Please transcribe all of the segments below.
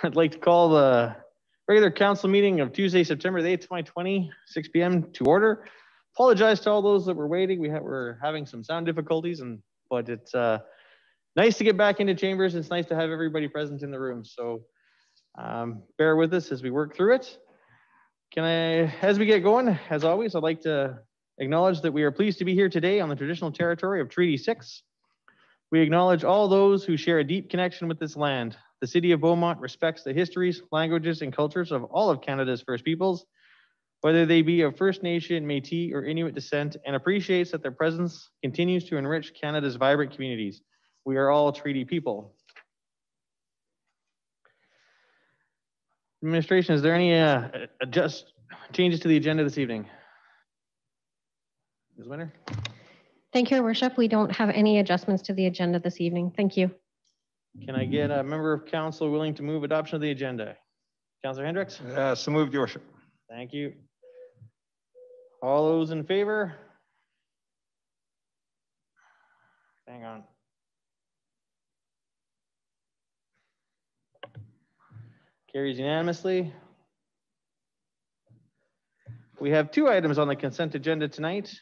I'd like to call the regular council meeting of Tuesday, September the 8th, 2020, 6 p.m. to order. Apologize to all those that were waiting. We're having some sound difficulties, but it's nice to get back into chambers. It's nice to have everybody present in the room. So bear with us as we work through it. As we get going, as always, I'd like to acknowledge that we are pleased to be here today on the traditional territory of Treaty 6. We acknowledge all those who share a deep connection with this land. The City of Beaumont respects the histories, languages, and cultures of all of Canada's First Peoples, whether they be of First Nation, Métis, or Inuit descent, and appreciates that their presence continues to enrich Canada's vibrant communities. We are all treaty people. Administration, is there any changes to the agenda this evening? Ms. Winter? Thank you, Your Worship. We don't have any adjustments to the agenda this evening. Thank you. Can I get a member of council willing to move adoption of the agenda? Councillor Hendricks? So moved, Your Worship. Thank you. All those in favor? Hang on. Carries unanimously. We have two items on the consent agenda tonight.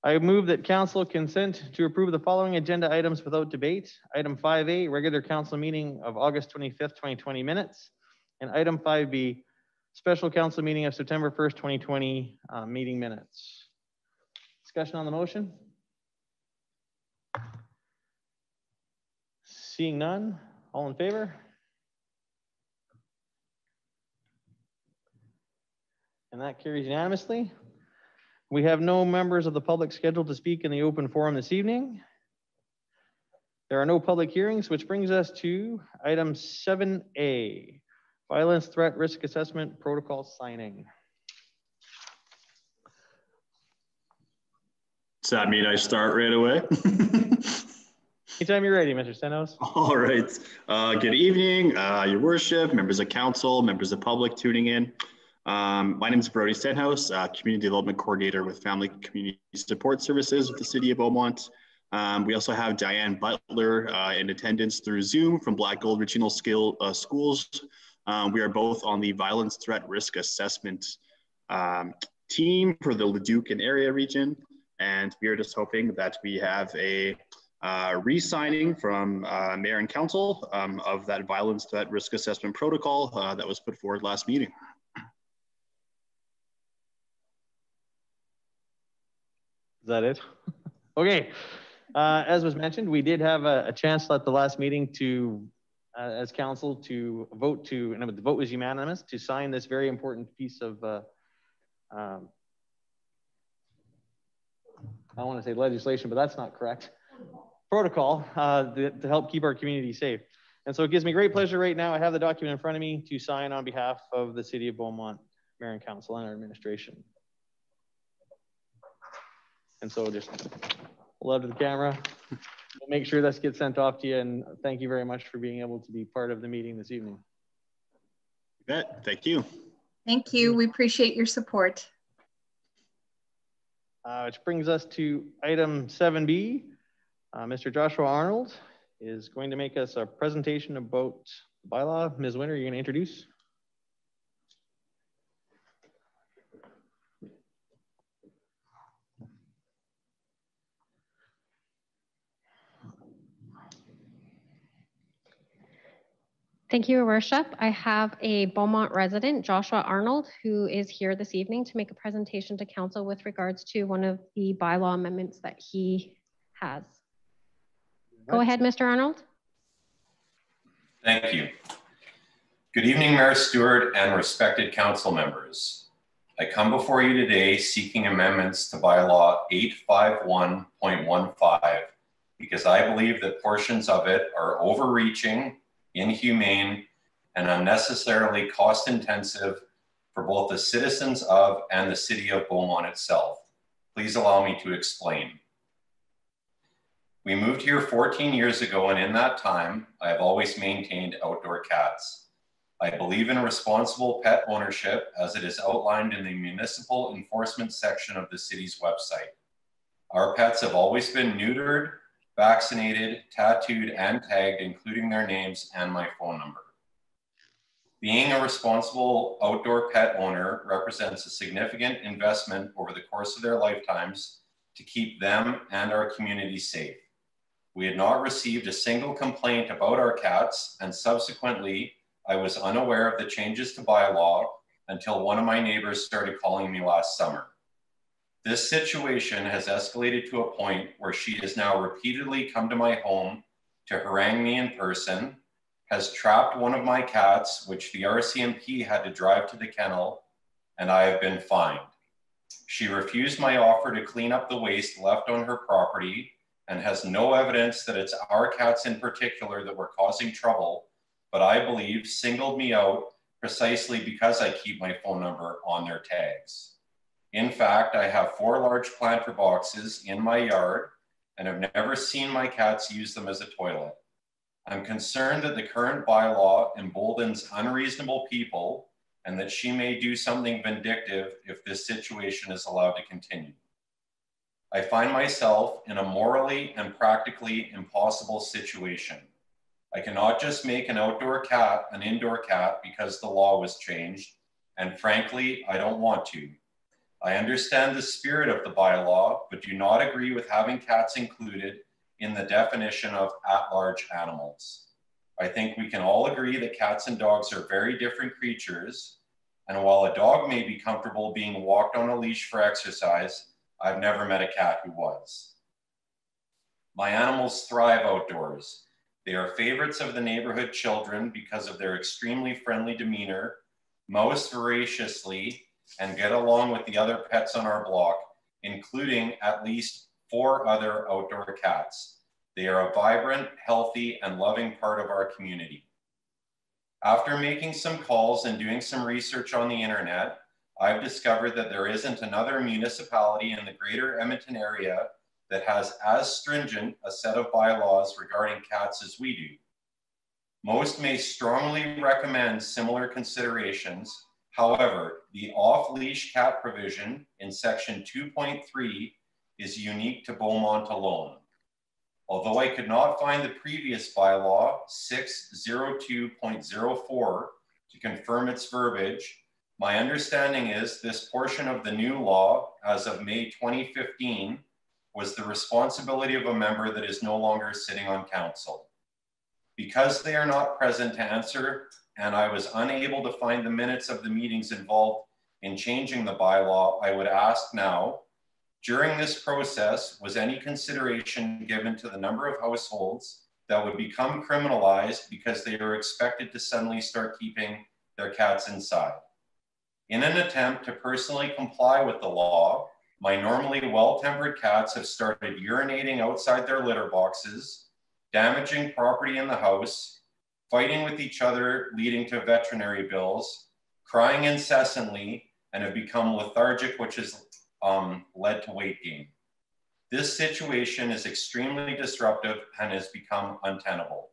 I move that council consent to approve the following agenda items without debate. Item 5A, regular council meeting of August 25th, 2020 minutes. And item 5B, special council meeting of September 1st, 2020 meeting minutes. Discussion on the motion? Seeing none, all in favor? And that carries unanimously. We have no members of the public scheduled to speak in the open forum this evening. There are no public hearings, which brings us to item 7A, violence threat risk assessment protocol signing. Does that mean I start right away? Anytime you're ready, Mr. Stenhouse. All right. Good evening, Your Worship, members of council, members of public tuning in. My name is Brody Stenhouse, Community Development Coordinator with Family Community Support Services with the City of Beaumont. We also have Diane Butler in attendance through Zoom from Black Gold Regional Schools. We are both on the Violence Threat Risk Assessment team for the Leduc and area region. And we are just hoping that we have a re-signing from Mayor and Council of that Violence Threat Risk Assessment protocol that was put forward last meeting. Is that it? Okay. As was mentioned, we did have a chance at the last meeting to, as council, to vote to, and the vote was unanimous, to sign this very important piece of, I don't want to say legislation, but that's not correct. Protocol to help keep our community safe. And so it gives me great pleasure right now. I have the document in front of me to sign on behalf of the City of Beaumont, Mayor and Council, and our administration. And so just love to the camera. We'll make sure this gets sent off to you. And thank you very much for being able to be part of the meeting this evening. You bet. Thank you. Thank you. We appreciate your support. Which brings us to item 7B. Mr. Joshua Arnold is going to make us a presentation about the bylaw. Ms. Winter, you're going to introduce? Thank you, Your Worship. I have a Beaumont resident, Joshua Arnold, who is here this evening to make a presentation to council with regards to one of the bylaw amendments that he has. Go ahead, Mr. Arnold. Thank you. Good evening, Mayor Stewart and respected council members. I come before you today seeking amendments to bylaw 851.15 because I believe that portions of it are overreaching, inhumane, and unnecessarily cost-intensive for both the citizens of and the City of Beaumont itself. Please allow me to explain. We moved here 14 years ago, and in that time, I have always maintained outdoor cats. I believe in responsible pet ownership as it is outlined in the municipal enforcement section of the city's website. Our pets have always been neutered, vaccinated, tattooed, and tagged, including their names and my phone number. Being a responsible outdoor pet owner represents a significant investment over the course of their lifetimes to keep them and our community safe. We had not received a single complaint about our cats, and subsequently, I was unaware of the changes to bylaw until one of my neighbors started calling me last summer. This situation has escalated to a point where she has now repeatedly come to my home to harangue me in person, has trapped one of my cats, which the RCMP had to drive to the kennel, and I have been fined. She refused my offer to clean up the waste left on her property and has no evidence that it's our cats in particular that were causing trouble, but I believe singled me out precisely because I keep my phone number on their tags. In fact, I have 4 large planter boxes in my yard and have never seen my cats use them as a toilet. I'm concerned that the current bylaw emboldens unreasonable people and that she may do something vindictive if this situation is allowed to continue. I find myself in a morally and practically impossible situation. I cannot just make an outdoor cat an indoor cat because the law was changed, and frankly, I don't want to. I understand the spirit of the bylaw, but do not agree with having cats included in the definition of at-large animals. I think we can all agree that cats and dogs are very different creatures, and while a dog may be comfortable being walked on a leash for exercise, I've never met a cat who was. My animals thrive outdoors. They are favorites of the neighborhood children because of their extremely friendly demeanor, mouse voraciously, and get along with the other pets on our block, including at least 4 other outdoor cats. They are a vibrant, healthy, and loving part of our community. After making some calls and doing some research on the internet, I've discovered that there isn't another municipality in the greater Edmonton area that has as stringent a set of bylaws regarding cats as we do. Most may strongly recommend similar considerations. However, the off-leash cat provision in section 2.3 is unique to Beaumont alone. Although I could not find the previous bylaw, 602.04, to confirm its verbiage, my understanding is this portion of the new law, as of May 2015, was the responsibility of a member that is no longer sitting on council. Because they are not present to answer, and I was unable to find the minutes of the meetings involved in changing the bylaw, I would ask now, during this process, was any consideration given to the number of households that would become criminalized because they are expected to suddenly start keeping their cats inside? In an attempt to personally comply with the law, my normally well-tempered cats have started urinating outside their litter boxes, damaging property in the house, fighting with each other, leading to veterinary bills, crying incessantly, and have become lethargic, which has led to weight gain. This situation is extremely disruptive and has become untenable.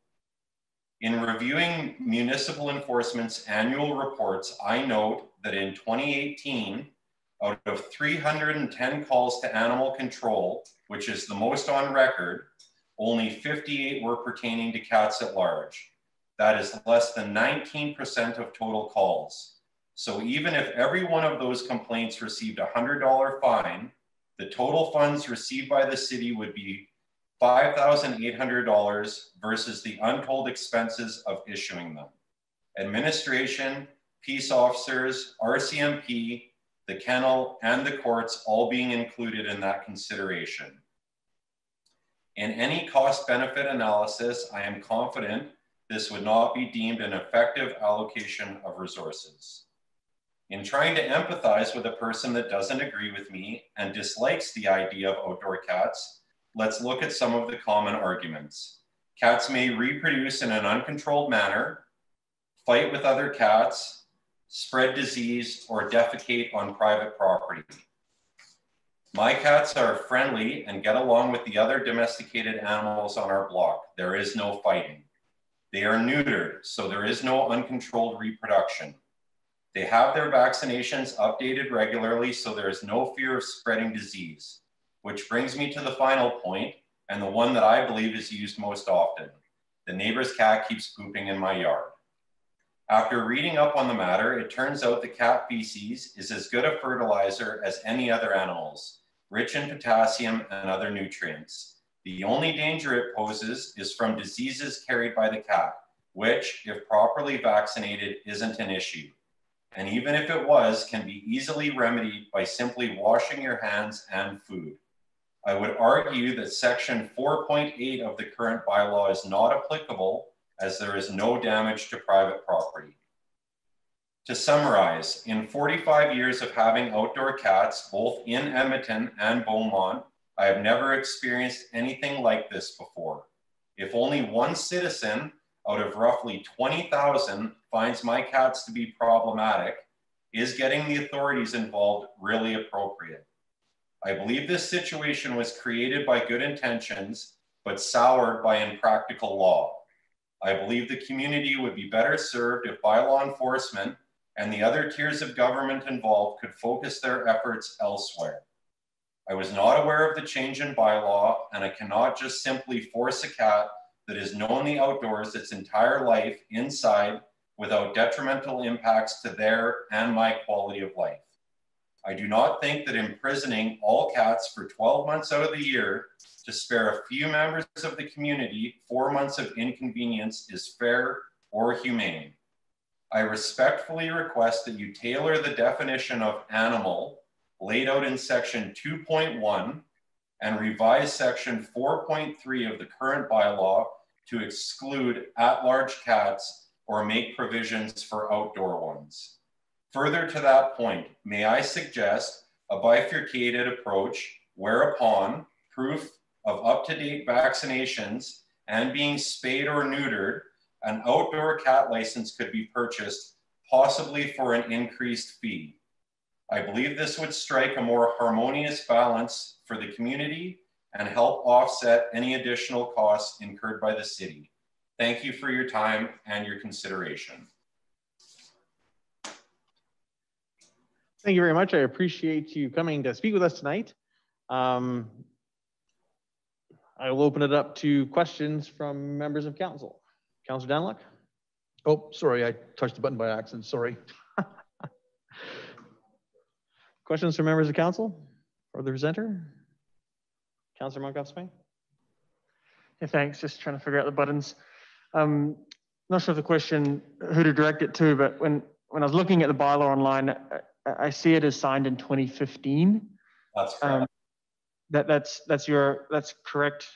In reviewing municipal enforcement's annual reports, I note that in 2018, out of 310 calls to animal control, which is the most on record, only 58 were pertaining to cats at large. That is less than 19% of total calls. So even if every one of those complaints received a $100 fine, the total funds received by the city would be $5,800 versus the untold expenses of issuing them. Administration, peace officers, RCMP, the kennel, and the courts all being included in that consideration. In any cost-benefit analysis, I am confident this would not be deemed an effective allocation of resources. In trying to empathize with a person that doesn't agree with me and dislikes the idea of outdoor cats, let's look at some of the common arguments. Cats may reproduce in an uncontrolled manner, fight with other cats, spread disease, or defecate on private property. My cats are friendly and get along with the other domesticated animals on our block. There is no fighting. They are neutered, so there is no uncontrolled reproduction. They have their vaccinations updated regularly, so there is no fear of spreading disease, which brings me to the final point, and the one that I believe is used most often. The neighbor's cat keeps pooping in my yard. After reading up on the matter, it turns out the cat feces is as good a fertilizer as any other animals, rich in potassium and other nutrients. The only danger it poses is from diseases carried by the cat, which, if properly vaccinated, isn't an issue. And even if it was, can be easily remedied by simply washing your hands and food. I would argue that section 4.8 of the current bylaw is not applicable as there is no damage to private property. To summarize, in 45 years of having outdoor cats, both in Edmonton and Beaumont, I have never experienced anything like this before. If only one citizen out of roughly 20,000 finds my cats to be problematic, is getting the authorities involved really appropriate? I believe this situation was created by good intentions, but soured by impractical law. I believe the community would be better served if bylaw enforcement and the other tiers of government involved could focus their efforts elsewhere. I was not aware of the change in bylaw, and I cannot just simply force a cat that has known the outdoors its entire life inside without detrimental impacts to their and my quality of life. I do not think that imprisoning all cats for 12 months out of the year to spare a few members of the community 4 months of inconvenience is fair or humane. I respectfully request that you tailor the definition of animal laid out in section 2.1 and revise section 4.3 of the current bylaw to exclude at-large cats or make provisions for outdoor ones. Further to that point, may I suggest a bifurcated approach whereupon proof of up-to-date vaccinations and being spayed or neutered, an outdoor cat license could be purchased, possibly for an increased fee. I believe this would strike a more harmonious balance for the community and help offset any additional costs incurred by the city. Thank you for your time and your consideration. Thank you very much. I appreciate you coming to speak with us tonight. I will open it up to questions from members of council. Councillor Danlock. Oh, sorry, I touched the button by accident, sorry. Questions from members of council or the presenter? Councillor Markup-Smith. Yeah, thanks. Just trying to figure out the buttons. Not sure of the question who to direct it to, but when I was looking at the bylaw online, I see it as signed in 2015. That's correct. That's correct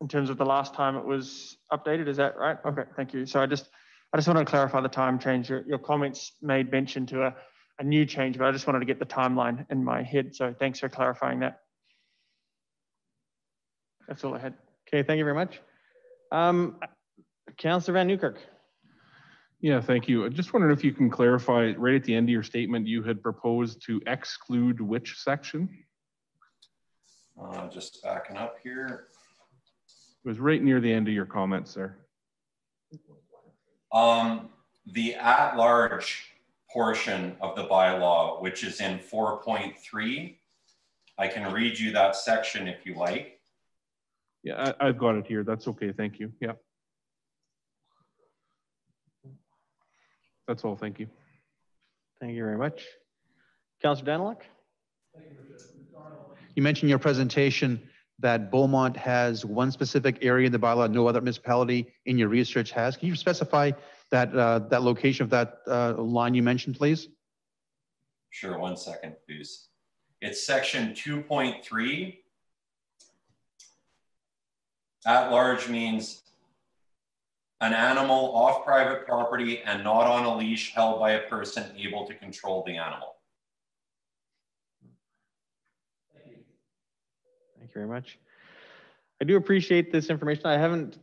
in terms of the last time it was updated. Is that right? Okay, thank you. So I just wanted to clarify the time change. Your comments made mention to a new change, but I just wanted to get the timeline in my head. So thanks for clarifying that. That's all I had. Okay, thank you very much. Councillor Van Newkirk. Yeah, thank you. I just wondered if you can clarify, right at the end of your statement, you had proposed to exclude which section? Just backing up here. It was right near the end of your comments there. The at-large portion of the bylaw, which is in 4.3, I can read you that section if you like. Yeah, I've got it here. That's okay. Thank you. Yeah. That's all. Thank you. Thank you very much. Councillor Danlock. You mentioned in your presentation that Beaumont has one specific area in the bylaw no other municipality in your research has. Can you specify that that location of that line you mentioned, please? Sure, 1 second, please. It's section 2.3. At large means an animal off private property and not on a leash held by a person able to control the animal. Thank you very much. I do appreciate this information.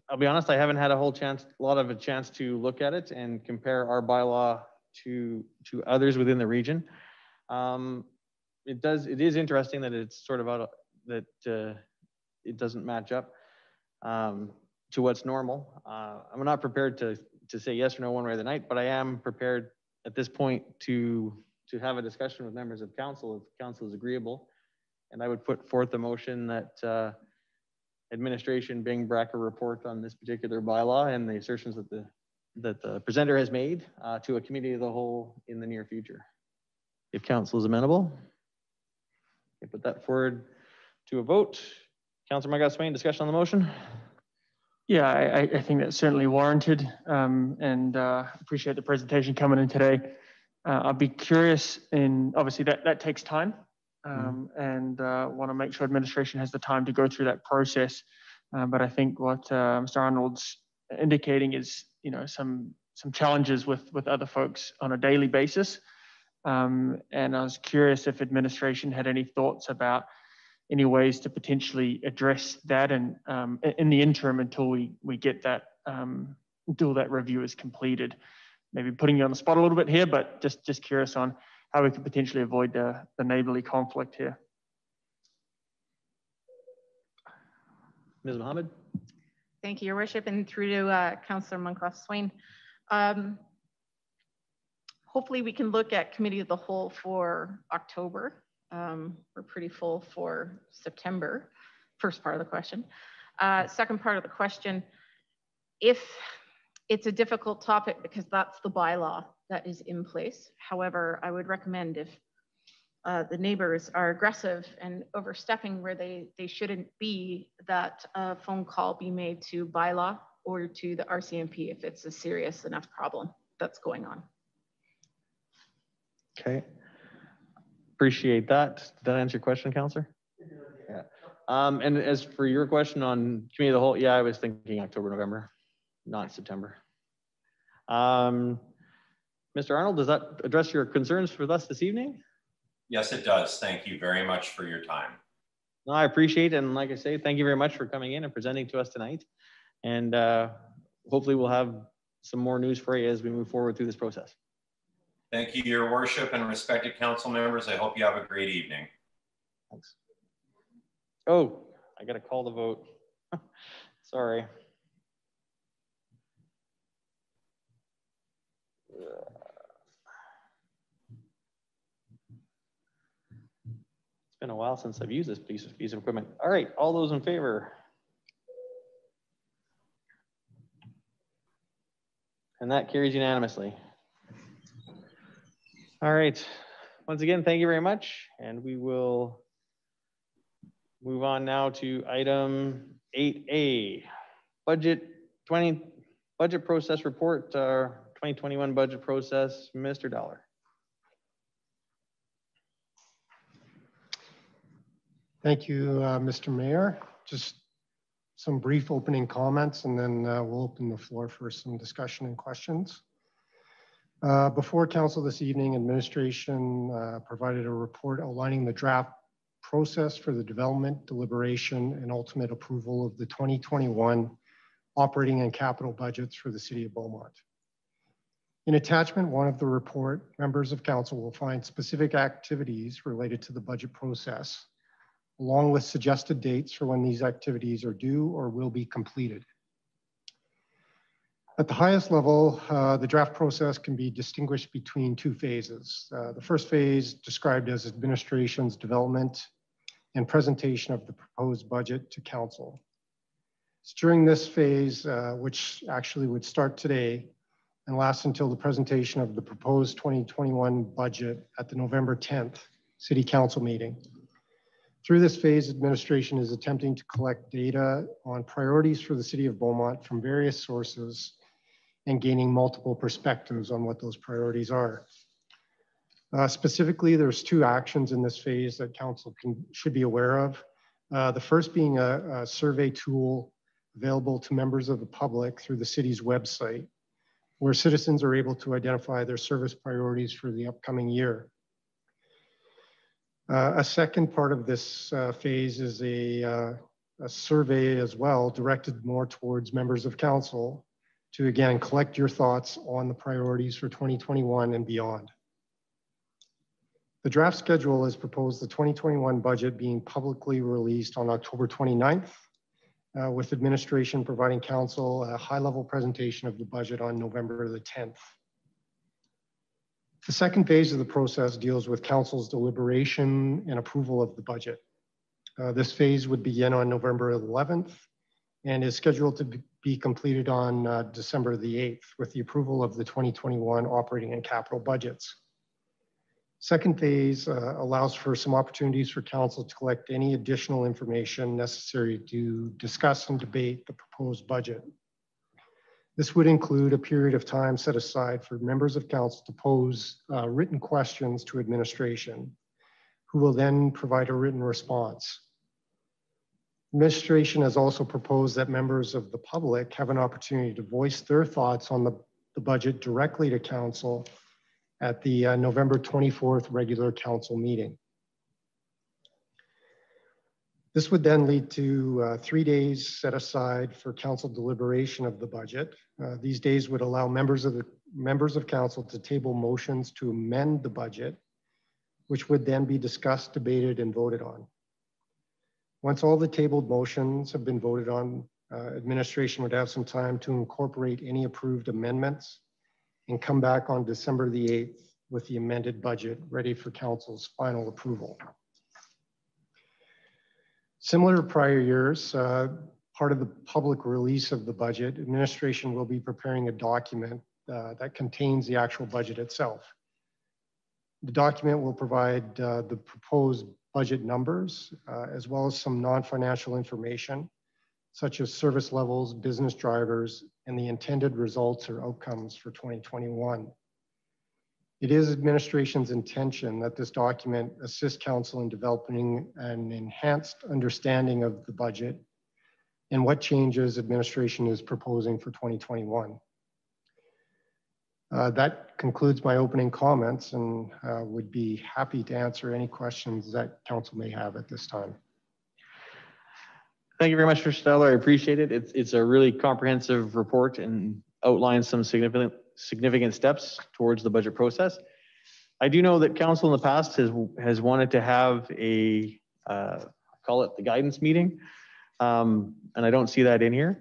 I'll be honest, I haven't had a lot of a chance to look at it and compare our bylaw to others within the region. It is interesting that it's sort of out that it doesn't match up to what's normal. I'm not prepared to say yes or no one way or the night, but I am prepared at this point to have a discussion with members of council if council is agreeable. And I would put forth a motion that administration bring back a report on this particular bylaw and the assertions that the the presenter has made to a committee of the whole in the near future. If council is amenable, I put that forward to a vote. Councilor Markup Swain, discussion on the motion? Yeah, I think that's certainly warranted, and appreciate the presentation coming in today. I'd be curious in, obviously that takes time, and want to make sure administration has the time to go through that process. But I think what Mr. Arnold's indicating is, you know, some challenges with other folks on a daily basis. And I was curious if administration had any thoughts about any ways to potentially address that, and in the interim until we get that, until that review is completed. Maybe putting you on the spot a little bit here, but just curious on how we could potentially avoid the neighborly conflict here. Ms. Mohammed? Thank you, Your Worship, and through to Councillor Markup Swain. Hopefully we can look at committee of the whole for October. We're pretty full for September, first part of the question. Second part of the question, if it's a difficult topic because that's the bylaw that is in place. However, I would recommend if the neighbors are aggressive and overstepping where they shouldn't be, that a phone call be made to Bylaw or to the RCMP if it's a serious enough problem that's going on. Okay. Appreciate that. Did that answer your question, Councillor? Yeah. And as for your question on committee of the whole, yeah, I was thinking October, November, not September. Mr. Arnold, does that address your concerns with us this evening? Yes, it does. Thank you very much for your time. No, I appreciate it. And like I say, thank you very much for coming in and presenting to us tonight. And hopefully we'll have some more news for you as we move forward through this process. Thank you, Your Worship, and respected council members. I hope you have a great evening. Thanks. Oh, I got to call the vote. Sorry. It's been a while since I've used this piece of equipment. All right, all those in favor? And that carries unanimously. All right, once again, thank you very much. And we will move on now to item 8A, budget process report, 2021 budget process. Mr. Dollar. Thank you, Mr. Mayor. Just some brief opening comments, and then we'll open the floor for some discussion and questions. Before council this evening, administration provided a report outlining the draft process for the development, deliberation, and ultimate approval of the 2021 operating and capital budgets for the City of Beaumont. In attachment 1 of the report, members of council will find specific activities related to the budget process, along with suggested dates for when these activities are due or will be completed. At the highest level, the draft process can be distinguished between 2 phases. The first phase, described as administration's development and presentation of the proposed budget to council. It's during this phase, which actually would start today and last until the presentation of the proposed 2021 budget at the November 10th City Council meeting. Through this phase, administration is attempting to collect data on priorities for the City of Beaumont from various sources and gaining multiple perspectives on what those priorities are. Specifically, there's 2 actions in this phase that council should be aware of. The first being a survey tool available to members of the public through the city's website, where citizens are able to identify their service priorities for the upcoming year. A second part of this phase is a survey as well, directed more towards members of council to, again, collect your thoughts on the priorities for 2021 and beyond. The draft schedule has proposed the 2021 budget being publicly released on October 29th, with administration providing council a high-level presentation of the budget on November the 10th. The second phase of the process deals with council's deliberation and approval of the budget. This phase would begin on November 11th and is scheduled to be completed on December the 8th with the approval of the 2021 operating and capital budgets. Second phase allows for some opportunities for council to collect any additional information necessary to discuss and debate the proposed budget. This would include a period of time set aside for members of council to pose written questions to administration, who will then provide a written response. Administration has also proposed that members of the public have an opportunity to voice their thoughts on the budget directly to council at the November 24th regular council meeting. This would then lead to 3 days set aside for council deliberation of the budget. These days would allow members of council to table motions to amend the budget, which would then be discussed, debated, and voted on. Once all the tabled motions have been voted on, administration would have some time to incorporate any approved amendments and come back on December the 8th with the amended budget ready for council's final approval. Similar to prior years, part of the public release of the budget, administration will be preparing a document that contains the actual budget itself. The document will provide the proposed budget numbers, as well as some non-financial information, such as service levels, business drivers, and the intended results or outcomes for 2021. It is administration's intention that this document assist council in developing an enhanced understanding of the budget and what changes administration is proposing for 2021. That concludes my opening comments, and would be happy to answer any questions that council may have at this time. Thank you very much, Mr. Stellar. I appreciate it. It's a really comprehensive report and outlines some significant steps towards the budget process. I do know that council in the past has wanted to have a, call it the guidance meeting, and I don't see that in here.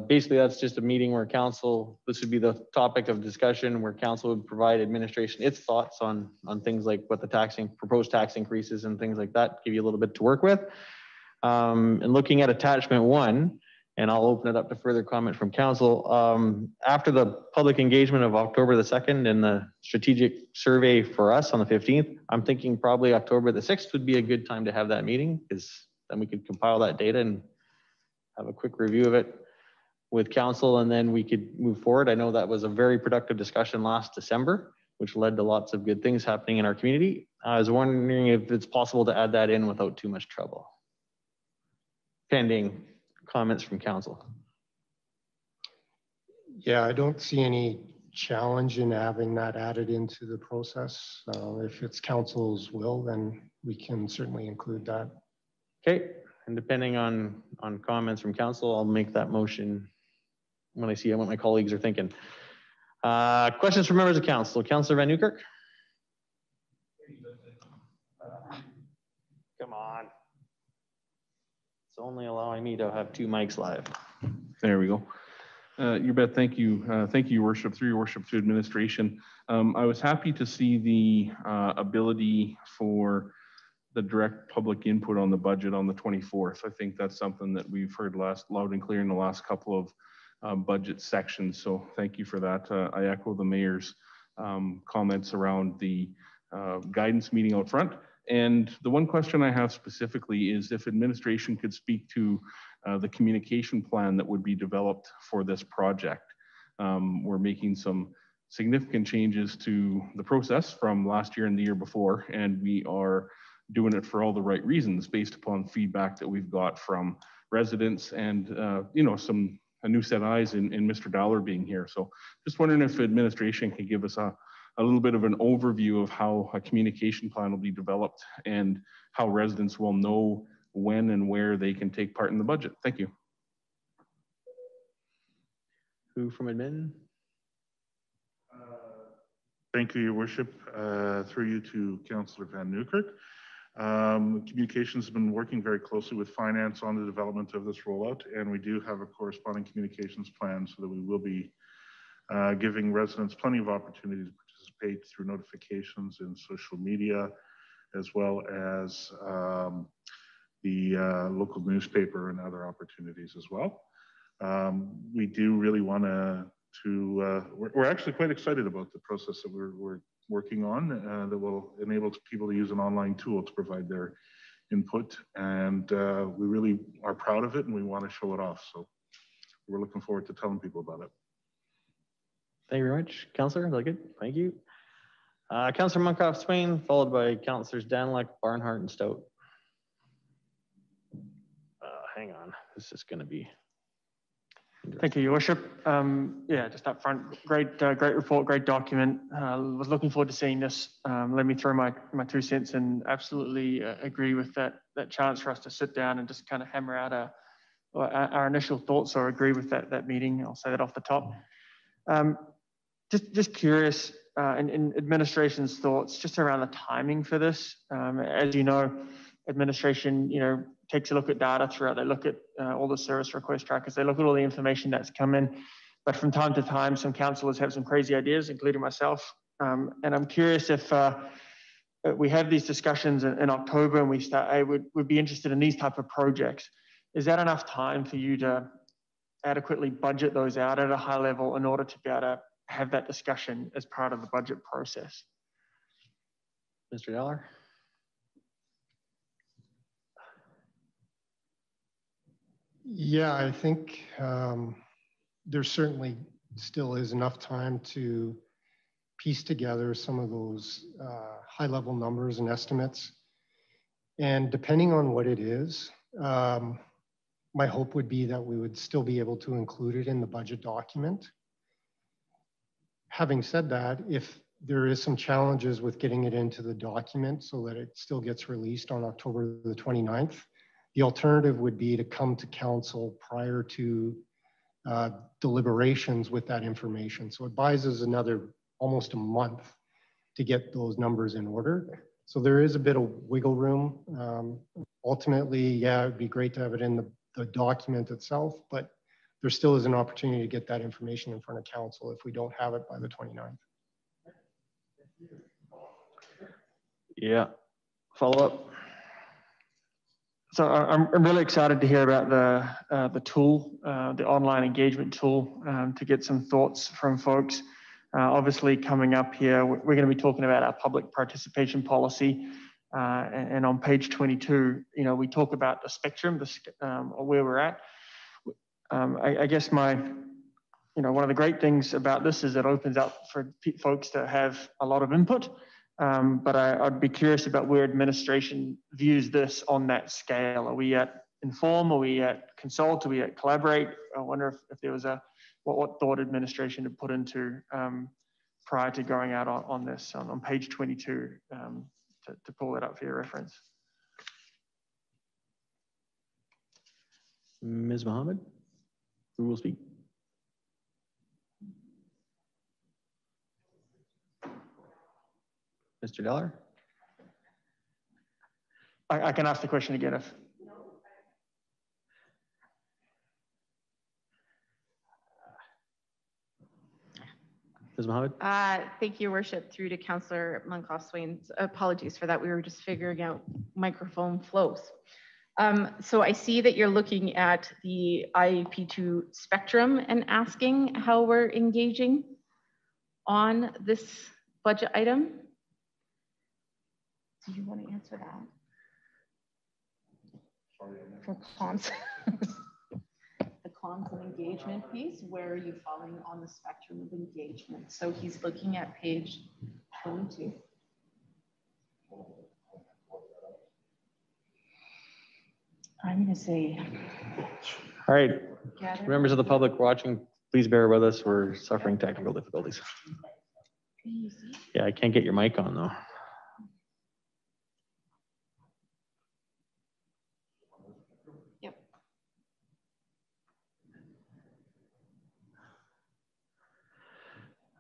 Basically, that's just a meeting where council, this would be the topic of discussion where council would provide administration its thoughts on things like what the proposed tax increases and things like that, give you a little bit to work with. And looking at attachment 1, and I'll open it up to further comment from council. After the public engagement of October the 2nd and the strategic survey for us on the 15th, I'm thinking probably October the 6th would be a good time to have that meeting, because then we could compile that data and have a quick review of it with council, and then we could move forward. I know that was a very productive discussion last December, which led to lots of good things happening in our community. I was wondering if it's possible to add that in without too much trouble, pending comments from council. Yeah, I don't see any challenge in having that added into the process. If it's council's will, then we can certainly include that. Okay, and depending on comments from council, I'll make that motion when I see what my colleagues are thinking. Questions from members of council? Councillor Van Newkirk. Come on. It's only allowing me to have 2 mics live. There we go. You bet. Thank you. Thank you, Your Worship. Through Your Worship to administration. I was happy to see the ability for the direct public input on the budget on the 24th. I think that's something that we've heard loud and clear in the last couple of budget sections. So thank you for that. I echo the mayor's comments around the guidance meeting out front. And the one question I have specifically is if administration could speak to the communication plan that would be developed for this project. We're making some significant changes to the process from last year and the year before, and we are doing it for all the right reasons based upon feedback that we've got from residents and you know, a new set of eyes in Mr. Dollar being here. So just wondering if administration could give us a little bit of an overview of how a communication plan will be developed and how residents will know when and where they can take part in the budget. Thank you. Who from admin? Thank you, Your Worship. Through you to Councillor Van Newkirk. Communications has been working very closely with finance on the development of this rollout, and we do have a corresponding communications plan so that we will be giving residents plenty of opportunities to participate through notifications in social media, as well as the local newspaper and other opportunities as well. We do really want we're actually quite excited about the process that we're working on that will enable people to use an online tool to provide their input. And we really are proud of it and we want to show it off. So we're looking forward to telling people about it. Thank you very much, Councillor. Really good. Thank you. Councillor Munkoff Swain, followed by Councillors Daniluk, Barnhart, and Stout. Hang on. This is going to be. Thank you, Your Worship. Yeah, just up front, great report, great document. Was looking forward to seeing this. Let me throw my 2 cents and absolutely agree with that chance for us to sit down and just kind of hammer out our initial thoughts, or agree with that meeting. I'll say that off the top. Just curious in administration's thoughts just around the timing for this. As you know, administration, takes a look at data throughout. They look at all the service request trackers. They look at all the information that's come in. But from time to time, some councillors have some crazy ideas, including myself. And I'm curious if we have these discussions in October and we start, hey, we'd be interested in these type of projects. Is that enough time for you to adequately budget those out at a high level in order to be able to have that discussion as part of the budget process? Mr. Dollar? Yeah, I think there certainly still is enough time to piece together some of those high-level numbers and estimates. And depending on what it is, my hope would be that we would still be able to include it in the budget document. Having said that, if there is some challenges with getting it into the document so that it still gets released on October the 29th, the alternative would be to come to council prior to deliberations with that information. So it buys us another almost a month to get those numbers in order. So there is a bit of wiggle room. Ultimately, yeah, it'd be great to have it in the document itself, but there still is an opportunity to get that information in front of council if we don't have it by the 29th. Yeah. Follow up. So I'm really excited to hear about the tool, the online engagement tool, to get some thoughts from folks. Obviously, coming up here, we're going to be talking about our public participation policy, and on page 22, we talk about the spectrum, where we're at. I guess one of the great things about this is it opens up for folks to have a lot of input. But I'd be curious about where administration views this on that scale. Are we at inform? Are we at consult? Are we at collaborate? I wonder if there was what thought administration had put into prior to going out on this on page 22 to pull that up for your reference. Ms. Mohammed, who will speak? Mr. Deller? I can ask the question again if. Ms. Mohammed? Thank you, Your Worship, through to Councillor Munkoff Swain's. Apologies for that. We were just figuring out microphone flows. So I see that you're looking at the IEP2 spectrum and asking how we're engaging on this budget item. Do you want to answer that? For comms, the comms and engagement piece, where are you falling on the spectrum of engagement? So he's looking at page 22. I'm going to say. All right, members of the public watching, please bear with us. We're suffering technical difficulties. Yeah, I can't get your mic on though.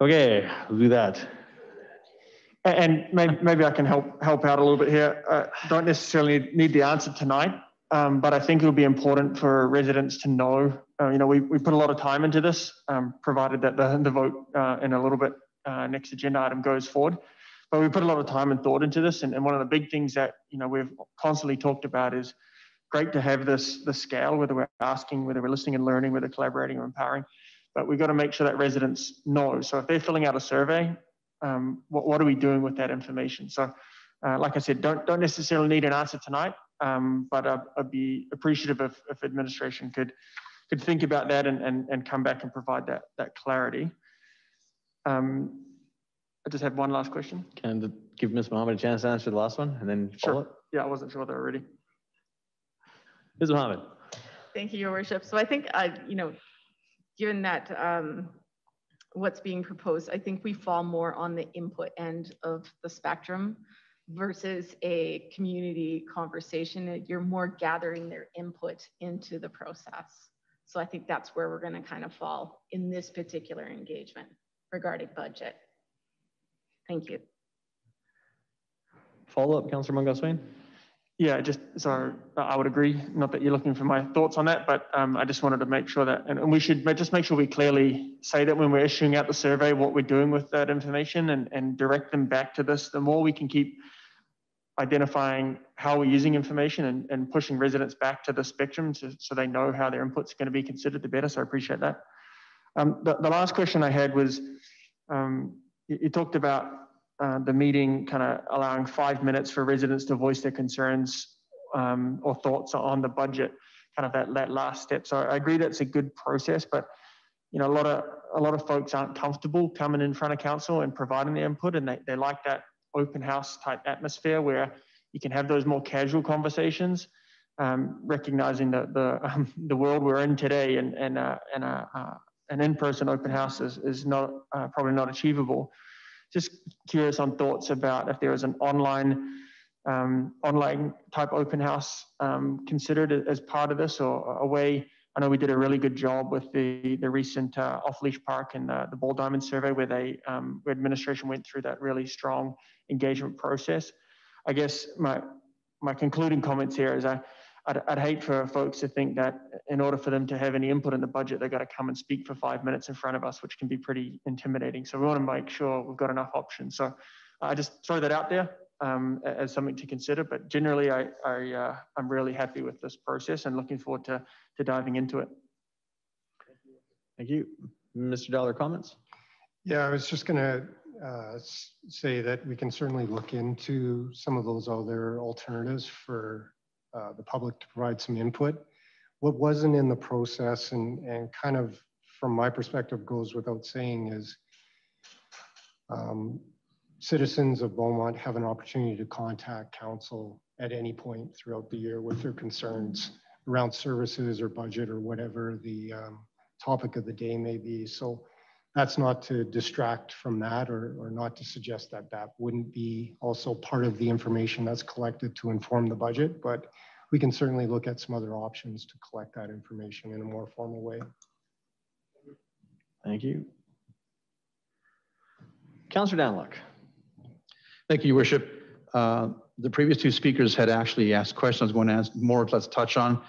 Okay, we'll do that. And maybe I can help out a little bit here. Don't necessarily need the answer tonight, but I think it'll be important for residents to know. We put a lot of time into this, provided that the vote in a little bit next agenda item goes forward. But we put a lot of time and thought into this, and one of the big things that we've constantly talked about is great to have this scale, whether we're asking, whether we're listening and learning, whether collaborating or empowering, but we've got to make sure that residents know. So if they're filling out a survey, what are we doing with that information? So like I said, don't necessarily need an answer tonight, but I'd be appreciative if administration could think about that and come back and provide that clarity. I just have one last question. Can give Ms. Mohammed a chance to answer the last one and then follow it? Yeah, I wasn't sure they were ready. Ms. Mohammed. Thank you, Your Worship. So I think, given that what's being proposed, I think we fall more on the input end of the spectrum versus a community conversation. You're more gathering their input into the process. So I think that's where we're going to kind of fall in this particular engagement regarding budget. Thank you. Follow up, Councillor Mungo-Swain. Yeah, so I would agree. Not that you're looking for my thoughts on that, but I just wanted to make sure that, and we should just make sure we clearly say that when we're issuing out the survey, what we're doing with that information and direct them back to this. The more we can keep identifying how we're using information and pushing residents back to the spectrum so they know how their input's going to be considered, the better. So I appreciate that. The last question I had was, you talked about the meeting kind of allowing 5 minutes for residents to voice their concerns or thoughts on the budget, kind of that last step. So I agree that's a good process, but you know, a lot of folks aren't comfortable coming in front of council and providing their input, and they like that open house type atmosphere where you can have those more casual conversations, recognizing the world we're in today, and an in-person open house is not probably not achievable. Just curious on thoughts about if there is an online type open house considered as part of this, or a way. I know we did a really good job with the recent off-leash park and the Ball Diamond survey where where administration went through that really strong engagement process. I guess my concluding comments here is I'd hate for folks to think that in order for them to have any input in the budget, they've got to come and speak for 5 minutes in front of us, which can be pretty intimidating. So we want to make sure we've got enough options. So I just throw that out there as something to consider. But generally, I'm really happy with this process and looking forward to diving into it. Thank you. Mr. Dollar, comments? Yeah, I was just going to say that we can certainly look into some of those other alternatives for the public to provide some input. What wasn't in the process and kind of from my perspective goes without saying is citizens of Beaumont have an opportunity to contact council at any point throughout the year with their concerns around services or budget or whatever the topic of the day may be. So that's not to distract from that or not to suggest that that wouldn't be also part of the information that's collected to inform the budget, but we can certainly look at some other options to collect that information in a more formal way. Thank you. Councillor Danlock. Thank you, Your Worship. The previous two speakers had actually asked questions I was going to ask more or less touch on,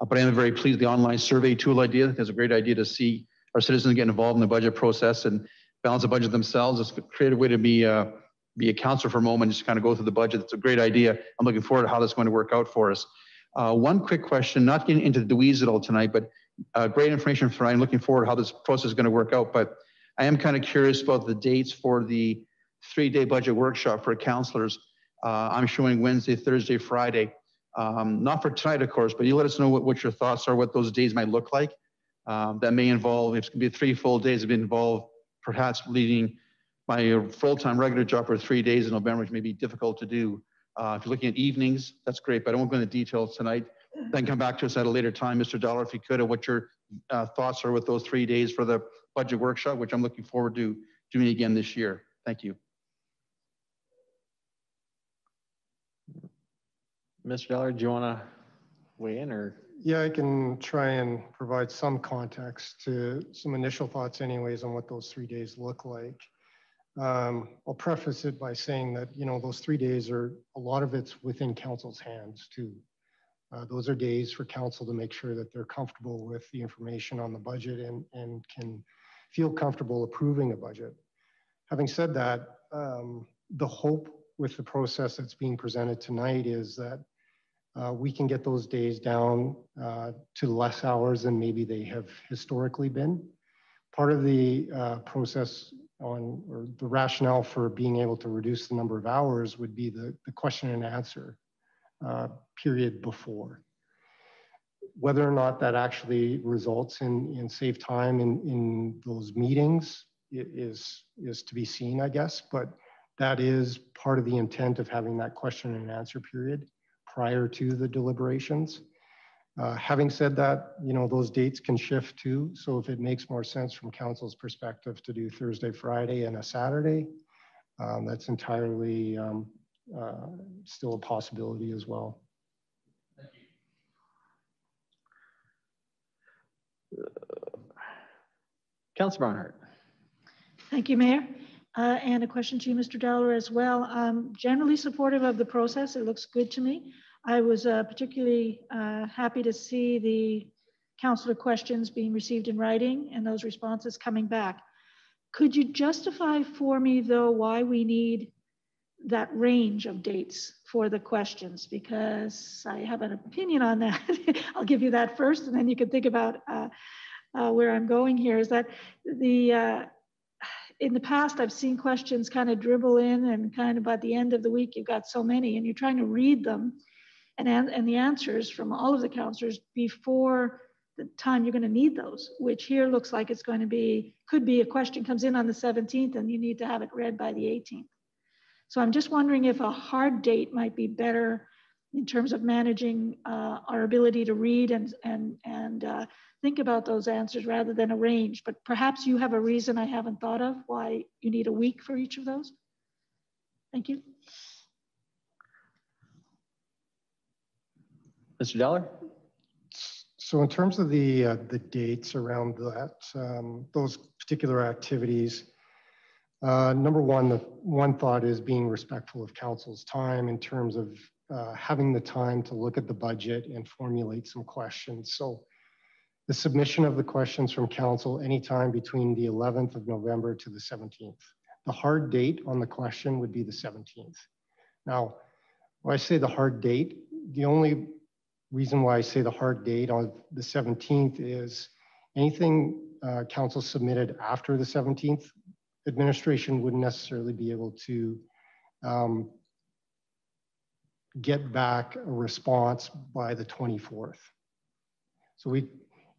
but I am very pleased with the online survey tool idea. It's a great idea to see our citizens get involved in the budget process and balance the budget themselves. It's a creative way to be a counselor for a moment, just kind of go through the budget. It's a great idea. I'm looking forward to how that's going to work out for us. One quick question, not getting into the weeds at all tonight, but great information for I'm looking forward to how this process is going to work out. But I am kind of curious about the dates for the 3-day budget workshop for councillors. I'm showing Wednesday, Thursday, Friday. Not for tonight, of course, but you let us know what your thoughts are, what those days might look like. That may involve, if it's going to be 3 full days, it may involve perhaps leading my full-time regular job for 3 days in November, which may be difficult to do. If you're looking at evenings, that's great, but I won't go into details tonight. Then come back to us at a later time, Mr. Dollar, if you could, or what your thoughts are with those 3 days for the budget workshop, which I'm looking forward to doing again this year. Thank you. Mr. Dollar, do you want to weigh in or? Yeah, I can try and provide some context to some initial thoughts anyways on what those 3 days look like. I'll preface it by saying that, you know, those 3 days are, a lot of it's within council's hands too. Those are days for council to make sure that they're comfortable with the information on the budget and can feel comfortable approving a budget. Having said that, the hope with the process that's being presented tonight is that we can get those days down to less hours than maybe they have historically been. Part of the process or the rationale for being able to reduce the number of hours would be the question and answer period before. Whether or not that actually results in save time in those meetings is to be seen, I guess, but that is part of the intent of having that question and answer period prior to the deliberations. Having said that, those dates can shift too. So if it makes more sense from council's perspective to do Thursday, Friday, and a Saturday, that's entirely still a possibility as well. Councilor Barnhart. Thank you, Mayor. And a question to you, Mr. Dowler, as well. I'm generally supportive of the process. It looks good to me. I was particularly happy to see the councillor questions being received in writing and those responses coming back. Could you justify for me, though, why we need that range of dates for the questions? Because I have an opinion on that. I'll give you that first, and then you can think about where I'm going here. Is that in the past, I've seen questions kind of dribble in, and kind of by the end of the week, you've got so many, and you're trying to read them and the answers from all of the councillors before the time you're going to need those, which here looks like it's going to be, could be a question comes in on the 17th and you need to have it read by the 18th. So I'm just wondering if a hard date might be better in terms of managing our ability to read and think about those answers rather than a range. But perhaps you have a reason I haven't thought of why you need a week for each of those. Thank you. Mr. Dowler? So in terms of the dates around that, those particular activities, number one, the one thought is being respectful of council's time in terms of having the time to look at the budget and formulate some questions. So the submission of the questions from council anytime between the 11th of November to the 17th. The hard date on the question would be the 17th. Now, when I say the hard date, the only reason why I say the hard date on the 17th is anything council submitted after the 17th, administration wouldn't necessarily be able to get back a response by the 24th. So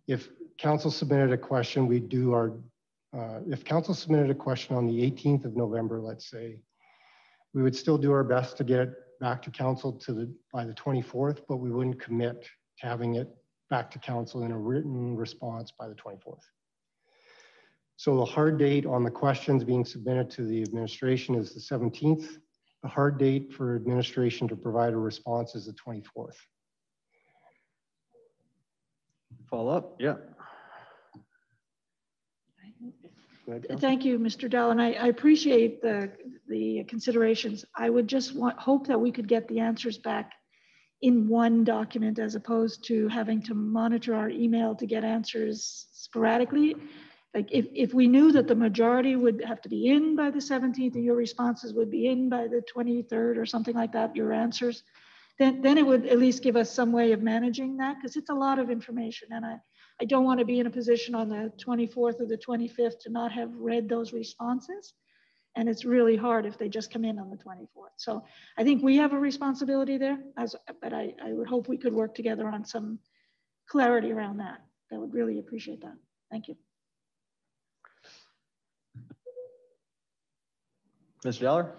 if council submitted a question, we do our, if council submitted a question on the 18th of November, let's say, we would still do our best to get it back to council by the 24th, but we wouldn't commit to having it back to council in a written response by the 24th. So the hard date on the questions being submitted to the administration is the 17th. The hard date for administration to provide a response is the 24th. Follow up? Yeah. Thank you, Mr. Dell, and I appreciate the considerations. I would just hope that we could get the answers back in one document as opposed to having to monitor our email to get answers sporadically. Like if we knew that the majority would have to be in by the 17th and your responses would be in by the 23rd or something like that, your answers, then it would at least give us some way of managing that, because it's a lot of information, and I don't want to be in a position on the 24th or the 25th to not have read those responses. And it's really hard if they just come in on the 24th. So I think we have a responsibility there, but I would hope we could work together on some clarity around that. I would really appreciate that. Thank you. Mr. Dowler?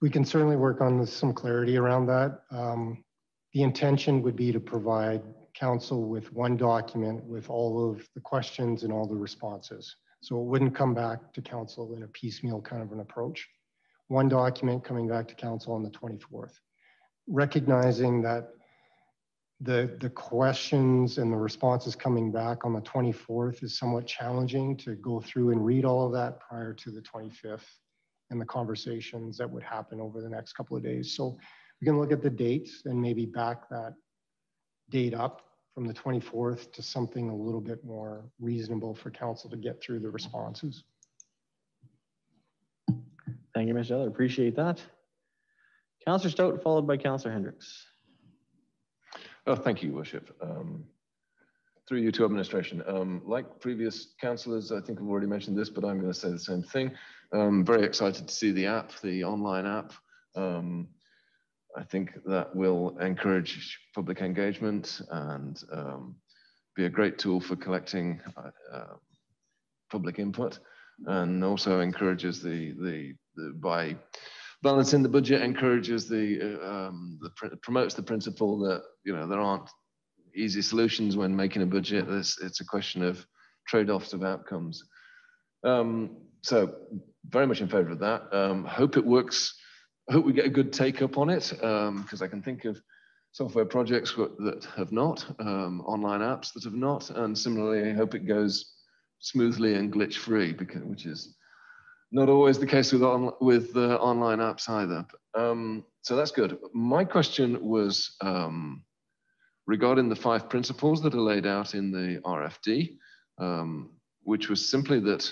We can certainly work on some clarity around that. The intention would be to provide council with one document with all of the questions and all the responses. So it wouldn't come back to council in a piecemeal kind of an approach. One document coming back to council on the 24th. Recognizing that the questions and the responses coming back on the 24th is somewhat challenging to go through and read all of that prior to the 25th and the conversations that would happen over the next couple of days. So we can look at the dates and maybe back that date up from the 24th to something a little bit more reasonable for council to get through the responses. Thank you, Mr. Dowler. Appreciate that. Councillor Stout, followed by Councillor Hendricks. Oh, thank you, Worship. Through you to administration. Like previous councillors, I think I've already mentioned this, but I'm going to say the same thing. Very excited to see the app, the online app. I think that will encourage public engagement and be a great tool for collecting public input, and also encourages by balancing the budget, encourages promotes the principle that there aren't easy solutions when making a budget. It's a question of trade-offs of outcomes. So very much in favor of that. Hope it works. Hope we get a good take up on it, because I can think of software projects that have not, online apps that have not, and similarly, I hope it goes smoothly and glitch-free, which is not always the case with online apps either. So that's good. My question was regarding the 5 principles that are laid out in the RFD, which was simply that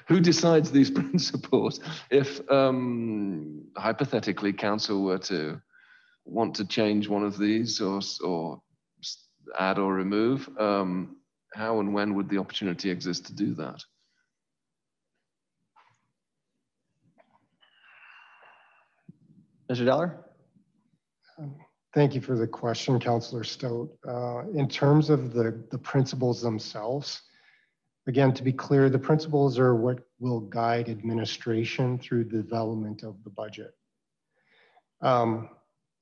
who decides these principles? If hypothetically council were to want to change one of these or add or remove, how and when would the opportunity exist to do that? Mr. Deller? Thank you for the question, Councillor Stout. In terms of the principles themselves, again, to be clear, the principles are what will guide administration through the development of the budget.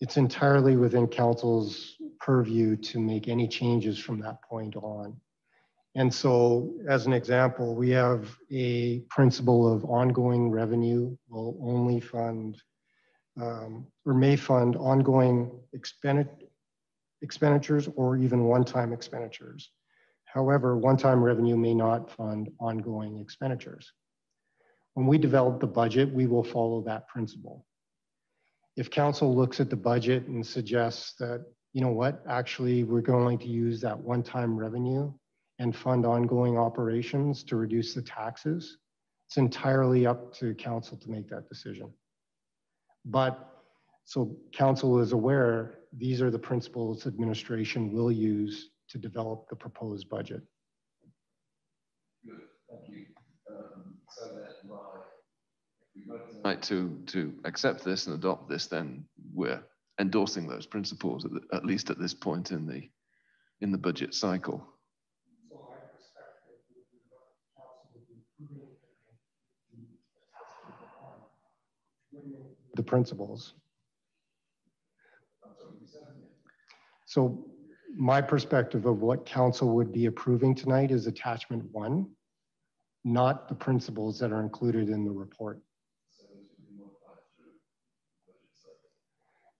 It's entirely within council's purview to make any changes from that point on. And so, as an example, we have a principle of ongoing revenue will only fund or may fund ongoing expenditures or even one-time expenditures. However, one-time revenue may not fund ongoing expenditures. When we develop the budget, we will follow that principle. If council looks at the budget and suggests that, you know what, actually we're going to use that one-time revenue and fund ongoing operations to reduce the taxes, it's entirely up to council to make that decision. But so council is aware, these are the principles administration will use to develop the proposed budget. Good, thank you. So then, if we vote tonight to accept this and adopt this, then we're endorsing those principles at least at this point in the budget cycle. So I expect that council will be approving the principles. So my perspective of what council would be approving tonight is attachment 1, not the principles that are included in the report.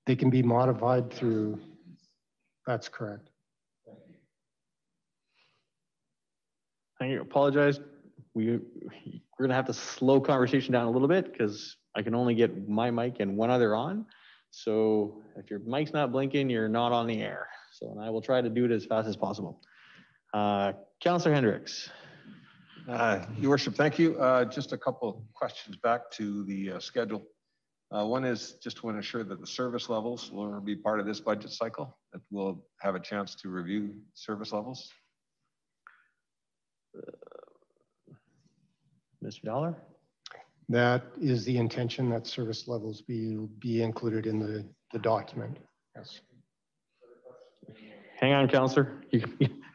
They can be modified through, that's correct. I apologize. We're gonna have to slow conversation down a little bit because I can only get my mic and one other on. So if your mic's not blinking, you're not on the air. So and I will try to do it as fast as possible. Councillor Hendricks. Your Worship, thank you. Just a couple of questions back to the schedule. One is just want to ensure that the service levels will be part of this budget cycle, that we'll have a chance to review service levels. Mr. Dollar? That is the intention, that service levels be included in the document. Yes. Hang on, Councillor. You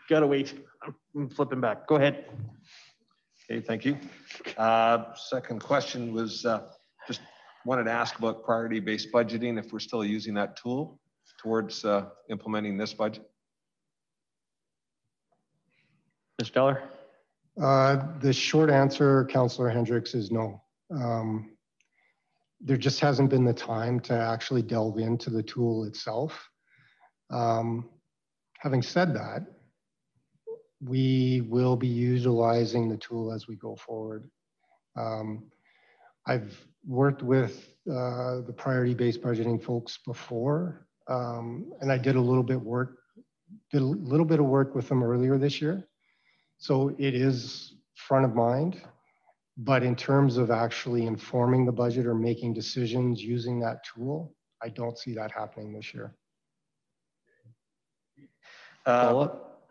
gotta wait. I'm flipping back. Go ahead. Okay, thank you. Second question was just wanted to ask about priority-based budgeting, if we're still using that tool towards implementing this budget. Mr. Dollar? The short answer, Councillor Hendricks, is no. There just hasn't been the time to actually delve into the tool itself. Having said that, we will be utilizing the tool as we go forward. I've worked with the priority-based budgeting folks before, and I did a little bit of work with them earlier this year. So it is front of mind, but in terms of actually informing the budget or making decisions using that tool, I don't see that happening this year. Follow up?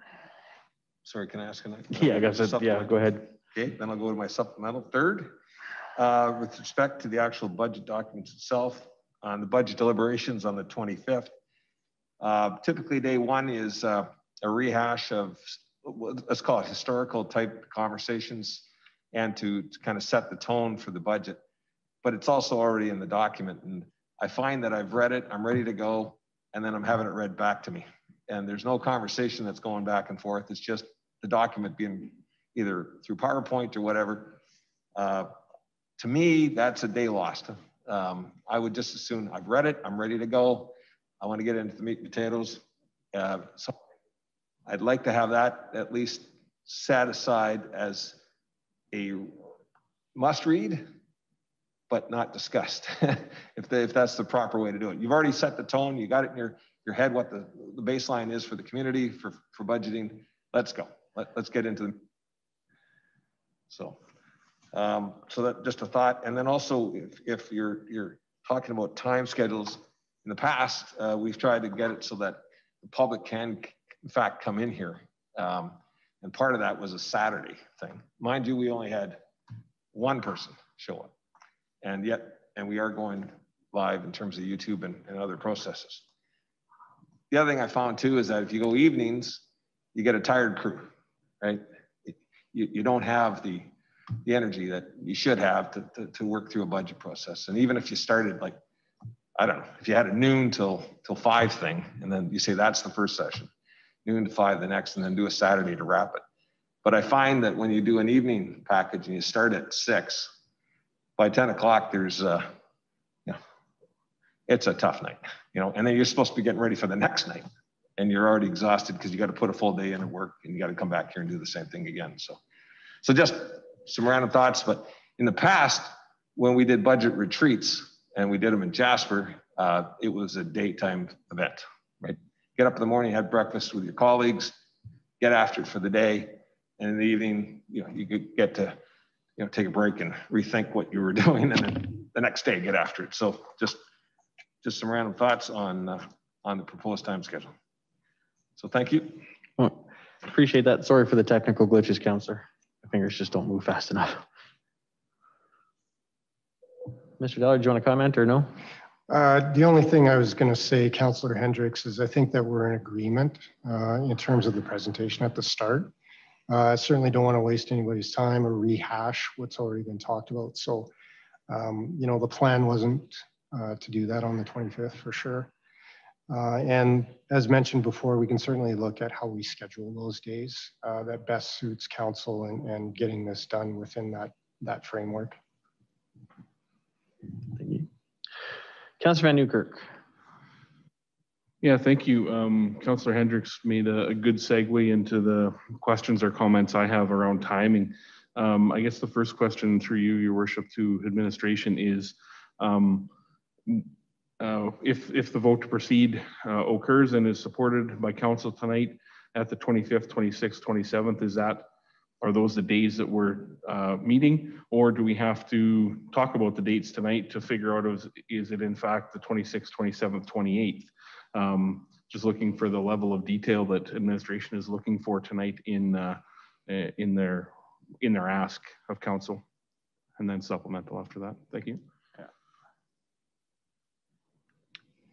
Sorry, can I ask? Yeah, I guess yeah, go ahead. Okay, then I'll go to my supplemental. Third, with respect to the actual budget documents itself, on the budget deliberations on the 25th, typically day one is a rehash of, let's call it historical type conversations and to kind of set the tone for the budget. But it's also already in the document. And I find that I've read it, I'm ready to go, and then I'm having it read back to me. And there's no conversation that's going back and forth. It's just the document being either through PowerPoint or whatever. To me, that's a day lost. I would just as soon, I've read it, I'm ready to go. I want to get into the meat and potatoes. So I'd like to have that at least set aside as a must read, but not discussed, if that's the proper way to do it. You've already set the tone, you got it in your head what the baseline is for the community for budgeting. Let's go. Let's get into them. So that just a thought. And then also, if you're talking about time schedules, in the past, we've tried to get it so that the public can, in fact, come in here. And part of that was a Saturday thing. Mind you, we only had one person show up. And we are going live in terms of YouTube and other processes. The other thing I found too is that if you go evenings, you get a tired crew, right? You don't have the energy that you should have to work through a budget process. And even if you started like, I don't know, if you had a noon till 5 thing, and then you say that's the first session, noon to 5 the next, and then do a Saturday to wrap it. But I find that when you do an evening package and you start at 6, by 10 o'clock, there's it's a tough night, and then you're supposed to be getting ready for the next night and you're already exhausted because you got to put a full day in at work and you got to come back here and do the same thing again. So just some random thoughts, but in the past, when we did budget retreats and we did them in Jasper, it was a daytime event, right? Get up in the morning, have breakfast with your colleagues, get after it for the day. And in the evening, you could get to take a break and rethink what you were doing, and then the next day get after it. So just some random thoughts on the proposed time schedule. So thank you. Well, appreciate that. Sorry for the technical glitches, Councillor. My fingers just don't move fast enough. Mr. Dollar, do you want to comment or no? The only thing I was going to say, Councillor Hendricks, is I think that we're in agreement in terms of the presentation at the start. I certainly don't want to waste anybody's time or rehash what's already been talked about. So, the plan wasn't to do that on the 25th for sure. And as mentioned before, we can certainly look at how we schedule those days that best suits council and getting this done within that framework. Thank you. Councillor Van Newkirk. Yeah, thank you. Councillor Hendricks made a good segue into the questions or comments I have around timing. I guess the first question through you, Your Worship, to administration is if the vote to proceed occurs and is supported by council tonight at the 25th, 26th, 27th, are those the days that we're meeting, or do we have to talk about the dates tonight to figure out is it in fact the 26th, 27th, 28th? Just looking for the level of detail that administration is looking for tonight in their ask of council, and then supplemental after that. Thank you.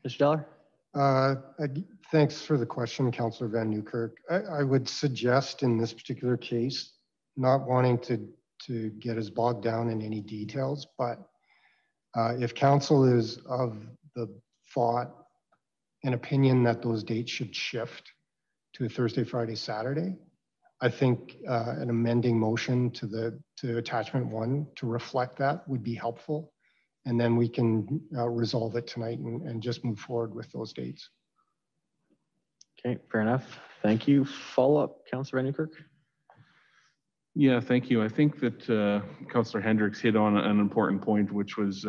Mr. Dollar? Thanks for the question, Councillor Van Newkirk. I would suggest in this particular case, not wanting to get us bogged down in any details, but if council is of the thought and opinion that those dates should shift to a Thursday, Friday, Saturday, I think an amending motion to attachment 1 to reflect that would be helpful. And then we can resolve it tonight and just move forward with those dates. Okay, fair enough. Thank you. Follow-up, Councillor Van Newkirk? Yeah, thank you. I think that Councillor Hendricks hit on an important point, which was,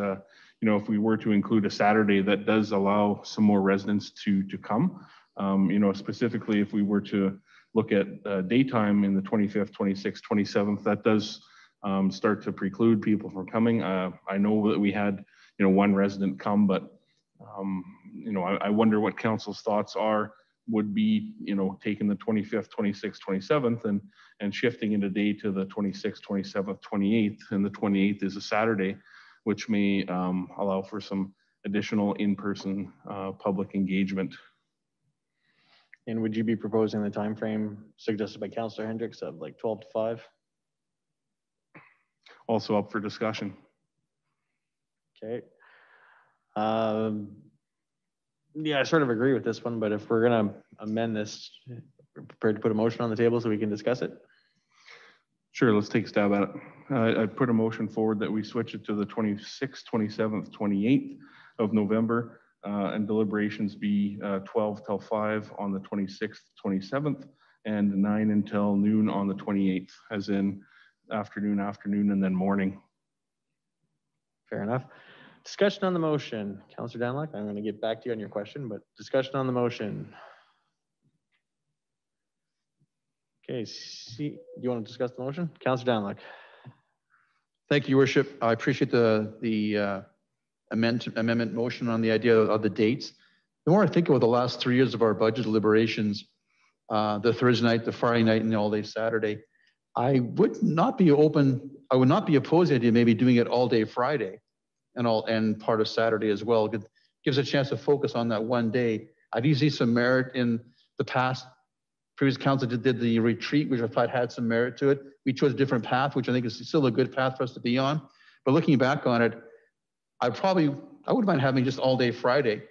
if we were to include a Saturday, that does allow some more residents to come. Specifically, if we were to look at daytime in the 25th, 26th, 27th, that does start to preclude people from coming. I know that we had, one resident come, but, I wonder what council's thoughts are would be, taking the 25th, 26th, 27th and shifting it a day to the 26th, 27th, 28th, and the 28th is a Saturday, which may allow for some additional in-person public engagement. And would you be proposing the time frame suggested by Councillor Hendricks of like 12 to 5? Also up for discussion. Okay. Yeah, I sort of agree with this one, but if we're gonna amend this, we're prepared to put a motion on the table so we can discuss it. Sure, let's take a stab at it. I put a motion forward that we switch it to the 26th, 27th, 28th of November, and deliberations be 12 till 5 on the 26th, 27th, and 9 until noon on the 28th, as in afternoon, and then morning. Fair enough. Discussion on the motion. Councillor Danlock, I'm going to get back to you on your question, but discussion on the motion. Okay, do you want to discuss the motion? Councillor Danlock. Thank you, Your Worship. I appreciate the amendment motion on the idea of the dates. The more I think about the last 3 years of our budget deliberations, the Thursday night, the Friday night, and the all-day Saturday, I would not be opposed to the idea of maybe doing it all day Friday and part of Saturday as well. It gives a chance to focus on that one day. I do see some merit in the past. Previous council did the retreat, which I thought had some merit to it. We chose a different path, which I think is still a good path for us to be on. But looking back on it, I wouldn't mind having just all day Friday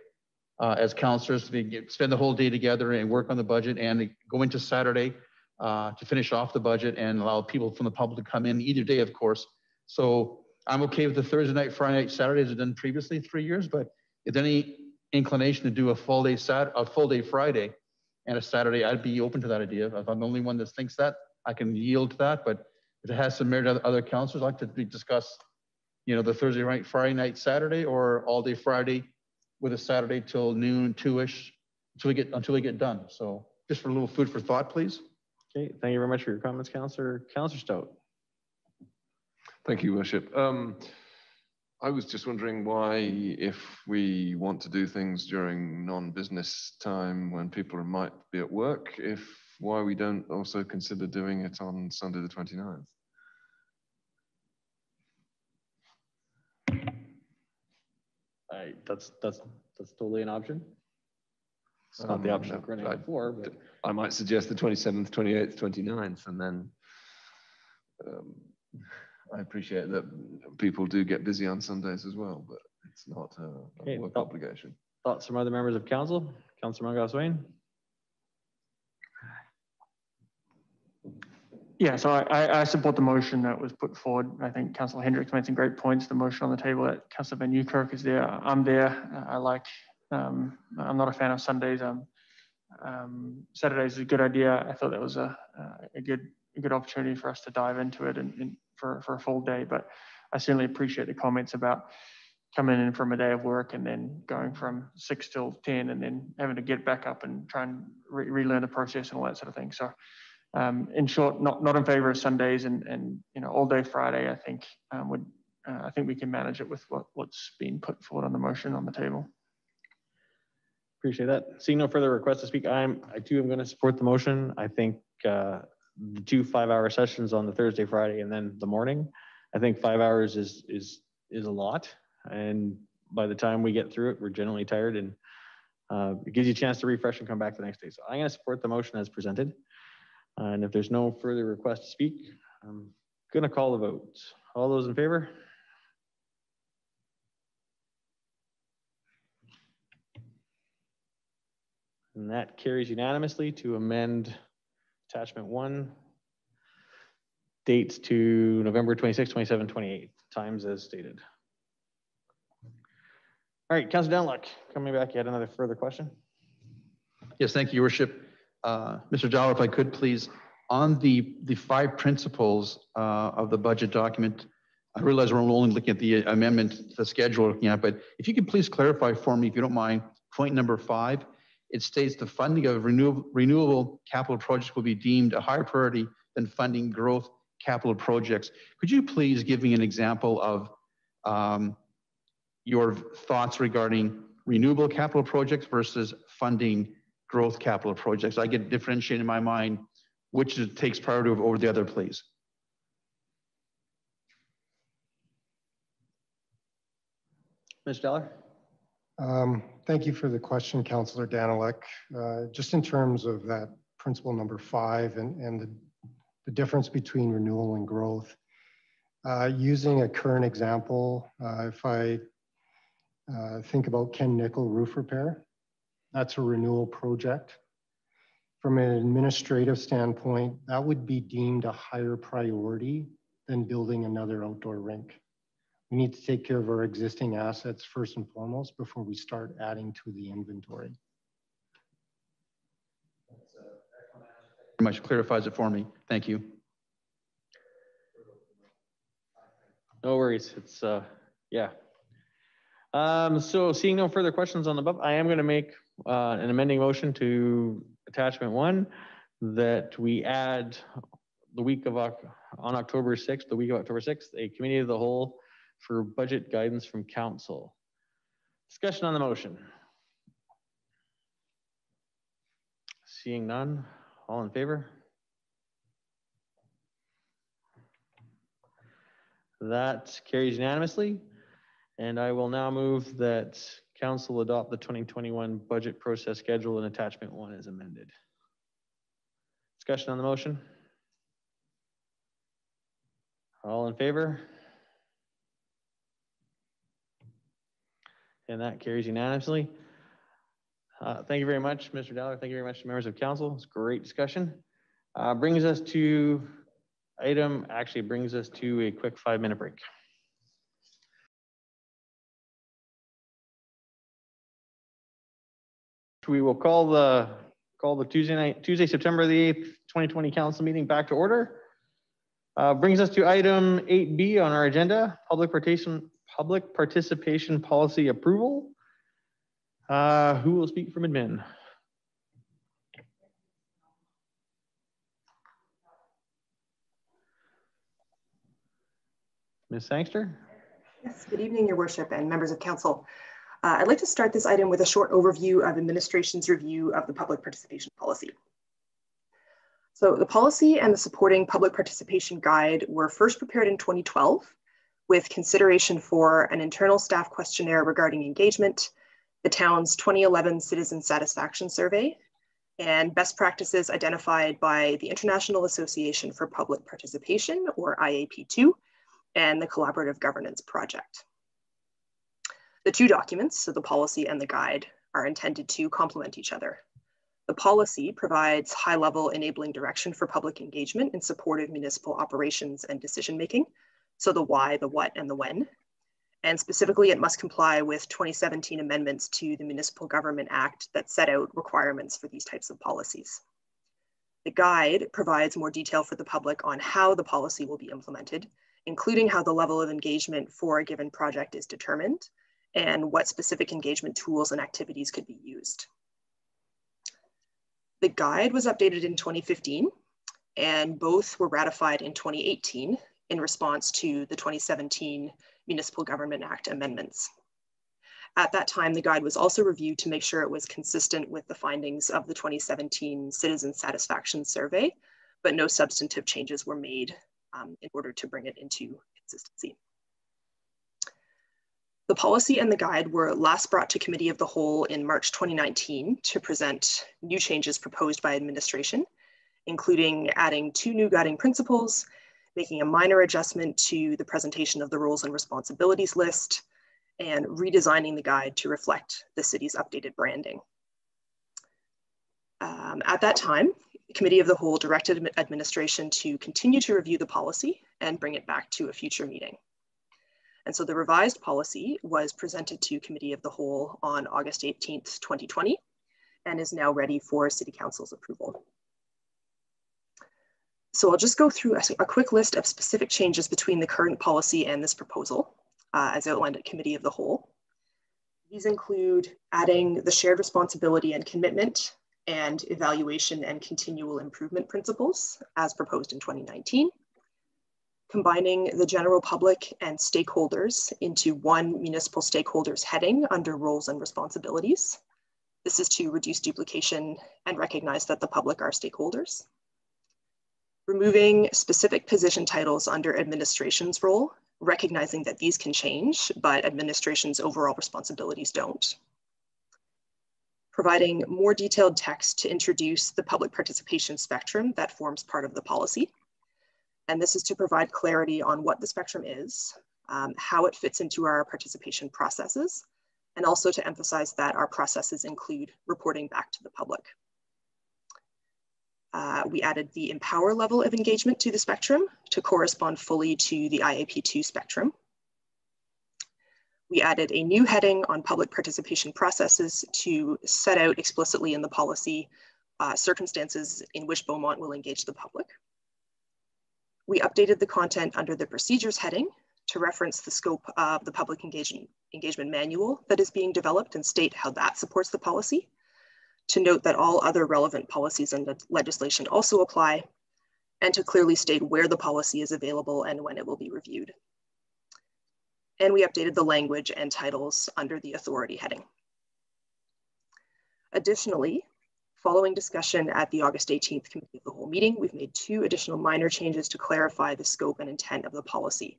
as councillors to spend the whole day together and work on the budget, and go into Saturday to finish off the budget and allow people from the public to come in either day, of course. So I'm okay with the Thursday night, Friday night, Saturday as I've done previously 3 years, but if there's any inclination to do a full day Friday and a Saturday, I'd be open to that idea. If I'm the only one that thinks that, I can yield to that. But if it has some merit to other councillors, I'd like to discuss, the Thursday night, Friday night, Saturday, or all day Friday with a Saturday till noon, 2-ish, until we get done. So just for a little food for thought, please. Okay, thank you very much for your comments, Councillor Stout. Thank you, Worship. I was just wondering why, if we want to do things during non-business time when people might be at work, why we don't also consider doing it on Sunday the 29th. That's totally an option. It's not the option I'm running for, but I might suggest the 27th, 28th, 29th, and then I appreciate that people do get busy on Sundays as well, but it's not a work obligation. Thoughts from other members of council? Councillor Mungo-Swain. Yeah, so I support the motion that was put forward. I think Councillor Hendricks made some great points. The motion on the table that Councillor Van Nieuwkerk is there. I'm there. I'm not a fan of Sundays. Saturdays is a good idea. I thought that was a good opportunity for us to dive into it and for a full day. But I certainly appreciate the comments about coming in from a day of work and then going from 6 till 10 and then having to get back up and try and relearn the process and all that sort of thing. So in short, not in favor of Sundays and all day Friday. I think I think we can manage it with what's been put forward on the motion on the table. Appreciate that. Seeing no further requests to speak, I too am going to support the motion. I think the 2 5-hour sessions on the Thursday, Friday, and then the morning. I think 5 hours is a lot, and by the time we get through it, we're generally tired, and it gives you a chance to refresh and come back the next day. So I'm going to support the motion as presented. And if there's no further request to speak, I'm going to call the vote. All those in favor? And that carries unanimously to amend attachment 1, dates to November 26, 27, 28, times as stated. All right, Councillor Danlock, coming back, you had another further question? Yes, thank you, Your Worship. Mr. Dollar, if I could please, on the 5 principles of the budget document, I realize we're only looking at the amendment, the schedule we're looking at, but if you could please clarify for me, if you don't mind, point number 5, it states the funding of renewable capital projects will be deemed a higher priority than funding growth capital projects. Could you please give me an example of your thoughts regarding renewable capital projects versus funding growth capital projects. I get differentiated in my mind which takes priority over the other, please. Mr. Dollar? Thank you for the question, Councillor Danilek. Just in terms of that principle number 5 and the difference between renewal and growth, using a current example, if I think about Ken Nickel roof repair, that's a renewal project. From an administrative standpoint, that would be deemed a higher priority than building another outdoor rink. We need to take care of our existing assets first and foremost before we start adding to the inventory. Much clarifies it for me. Thank you. No worries. It's yeah. So seeing no further questions on the above, I am going to make an amending motion to attachment 1 that we add the week of on October 6th, the week of October 6th, a committee of the whole for budget guidance from council. Discussion on the motion. Seeing none, all in favor? That carries unanimously. And I will now move that council adopt the 2021 budget process schedule and attachment 1 as amended. Discussion on the motion. All in favor? And that carries unanimously. Thank you very much, Mr. Dowler. Thank you very much to members of council. It's a great discussion. Brings us to brings us to a quick 5-minute break. We will call the Tuesday, September the 8th, 2020 council meeting back to order. Brings us to item 8B on our agenda, public participation policy approval. Who will speak from admin? Ms. Sangster? Yes, good evening, Your Worship and members of council. I'd like to start this item with a short overview of administration's review of the public participation policy. So the policy and the supporting public participation guide were first prepared in 2012 with consideration for an internal staff questionnaire regarding engagement, the town's 2011 citizen satisfaction survey, and best practices identified by the International Association for Public Participation, or IAP2, and the Collaborative Governance Project. The two documents, so the policy and the guide, are intended to complement each other. The policy provides high-level enabling direction for public engagement in support of municipal operations and decision-making, so the why, the what, and the when. And specifically, it must comply with 2017 amendments to the Municipal Government Act that set out requirements for these types of policies. The guide provides more detail for the public on how the policy will be implemented, including how the level of engagement for a given project is determined, and what specific engagement tools and activities could be used. The guide was updated in 2015, and both were ratified in 2018 in response to the 2017 Municipal Government Act amendments. At that time, the guide was also reviewed to make sure it was consistent with the findings of the 2017 Citizen Satisfaction Survey, but no substantive changes were made in order to bring it into consistency. The policy and the guide were last brought to Committee of the Whole in March 2019 to present new changes proposed by administration, including adding 2 new guiding principles, making a minor adjustment to the presentation of the roles and responsibilities list, and redesigning the guide to reflect the city's updated branding. At that time, the Committee of the Whole directed administration to continue to review the policy and bring it back to a future meeting. And so the revised policy was presented to Committee of the Whole on August 18th, 2020, and is now ready for City Council's approval. So I'll just go through a quick list of specific changes between the current policy and this proposal, as outlined at Committee of the Whole. These include adding the shared responsibility and commitment and evaluation and continual improvement principles as proposed in 2019, combining the general public and stakeholders into one municipal stakeholders heading under roles and responsibilities, This is to reduce duplication and recognize that the public are stakeholders. Removing specific position titles under administration's role, recognizing that these can change, but administration's overall responsibilities don't. Providing more detailed text to introduce the public participation spectrum that forms part of the policy. And this is to provide clarity on what the spectrum is, how it fits into our participation processes, and also to emphasize that our processes include reporting back to the public. We added the empower level of engagement to the spectrum to correspond fully to the IAP2 spectrum. We added a new heading on public participation processes to set out explicitly in the policy circumstances in which Beaumont will engage the public. We updated the content under the procedures heading to reference the scope of the public engagement manual that is being developed and state how that supports the policy, to note that all other relevant policies and legislation also apply, and to clearly state where the policy is available and when it will be reviewed. And we updated the language and titles under the authority heading. Additionally, following discussion at the August 18th Committee of the Whole meeting, we've made 2 additional minor changes to clarify the scope and intent of the policy.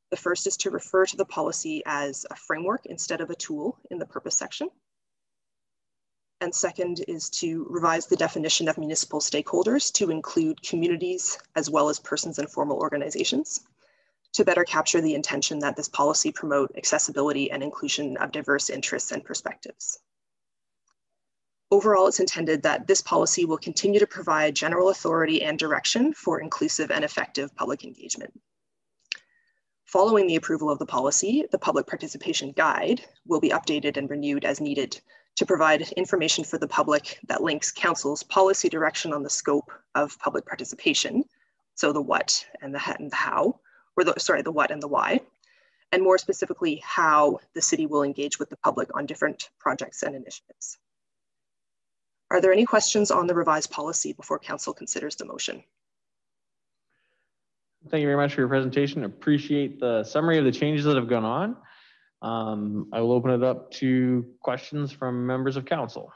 The first is to refer to the policy as a framework instead of a tool in the purpose section. And second is to revise the definition of municipal stakeholders to include communities as well as persons and formal organizations, to better capture the intention that this policy promote accessibility and inclusion of diverse interests and perspectives. Overall, it's intended that this policy will continue to provide general authority and direction for inclusive and effective public engagement. Following the approval of the policy, the public participation guide will be updated and renewed as needed to provide information for the public that links council's policy direction on the scope of public participation, so the what and the how, or the what and the why, and more specifically, how the city will engage with the public on different projects and initiatives. Are there any questions on the revised policy before council considers the motion? Thank you very much for your presentation. Appreciate the summary of the changes that have gone on. I will open it up to questions from members of council.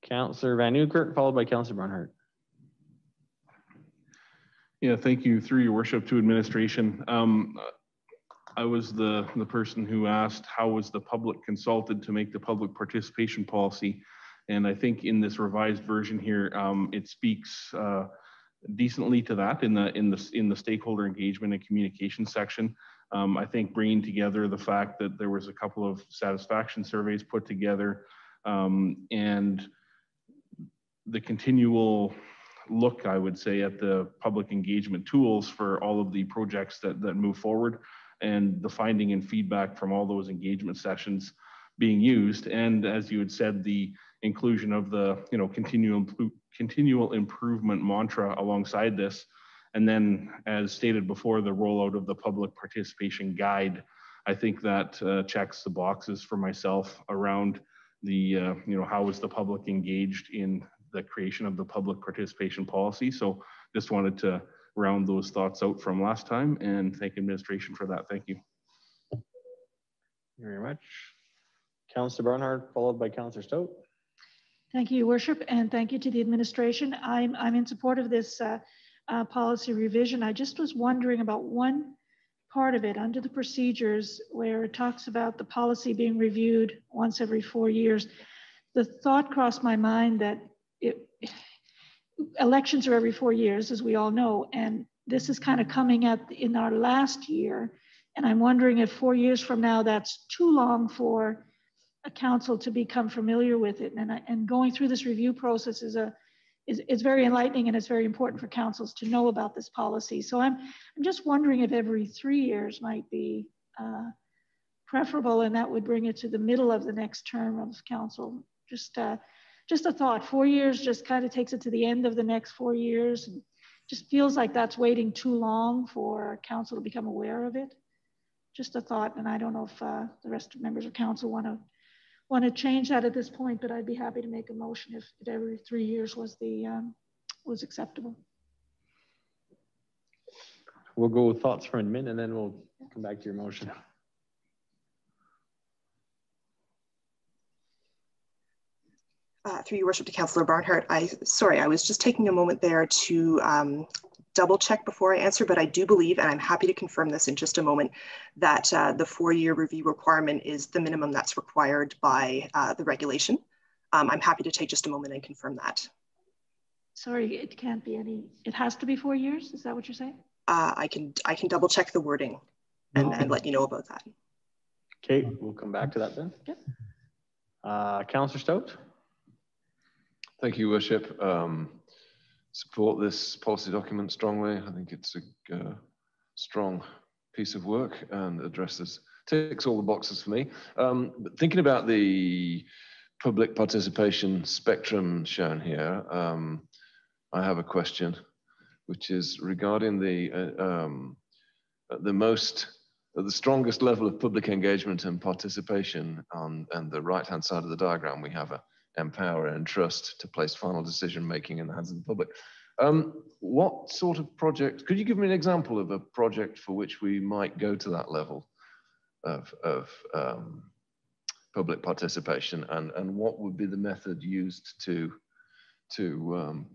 Councillor Van Nieuwkerk, followed by Councillor Barnhart. Yeah, thank you. Through your worship to administration. I was the person who asked how was the public consulted to make the public participation policy. And I think in this revised version here, it speaks decently to that in the stakeholder engagement and communication section. I think bringing together the fact that there was a couple of satisfaction surveys put together and the continual look, I would say, at the public engagement tools for all of the projects that move forward, and the finding and feedback from all those engagement sessions being used. And as you had said, the inclusion of the continual improvement mantra alongside this. And then as stated before, the rollout of the public participation guide, I think that checks the boxes for myself around the, how is the public engaged in the creation of the public participation policy. So just wanted to round those thoughts out from last time and thank administration for that. Thank you. Thank you very much. Councillor Barnhart, followed by Councillor Stout. Thank you, Your Worship, and thank you to the administration. I'm in support of this policy revision. I just was wondering about one part of it under the procedures where it talks about the policy being reviewed once every 4 years. The thought crossed my mind that elections are every 4 years, as we all know, and this is kind of coming up in our last year. And I'm wondering if 4 years from now, that's too long for a council to become familiar with it. And going through this review process is very enlightening, and it's very important for councils to know about this policy. So I'm just wondering if every 3 years might be preferable, and that would bring it to the middle of the next term of council. Just a thought. 4 years just kind of takes it to the end of the next 4 years. And just feels like that's waiting too long for council to become aware of it. Just a thought, and I don't know if the rest of members of council want to change that at this point, but I'd be happy to make a motion if every 3 years was acceptable. We'll go with thoughts from admin and then we'll come back to your motion. Through your worship to Councillor Barnhart, sorry, I was just taking a moment there to double check before I answer, but I do believe, and I'm happy to confirm this in just a moment, that the 4-year review requirement is the minimum that's required by the regulation. I'm happy to take just a moment and confirm that. Sorry, it can't be any, it has to be 4 years? Is that what you're saying? I can double check the wording and let you know about that. Okay, we'll come back to that then. Yep. Councillor Stout. Thank you, Worship. Support this policy document strongly. I think it's a strong piece of work and ticks all the boxes for me. But thinking about the public participation spectrum shown here, I have a question, which is regarding the strongest level of public engagement and participation and the right-hand side of the diagram. We have a empower and trust to place final decision making in the hands of the public. What sort of project, could you give me an example of a project for which we might go to that level of public participation, and what would be the method used to do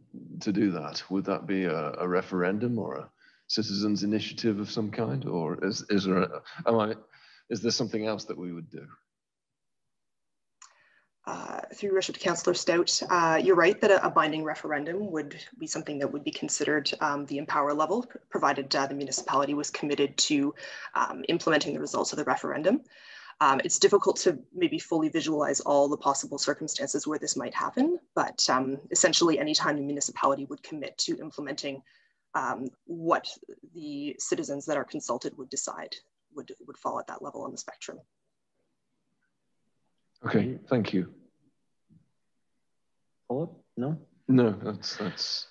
that? Would that be a referendum or a citizens' initiative of some kind, or is there something else that we would do? Through your worship to Councillor Stout, you're right that a binding referendum would be something that would be considered the empower level, provided the municipality was committed to implementing the results of the referendum. It's difficult to maybe fully visualize all the possible circumstances where this might happen, but essentially anytime the municipality would commit to implementing what the citizens that are consulted would decide would fall at that level on the spectrum. Okay, thank you. Follow-up? No? No, that's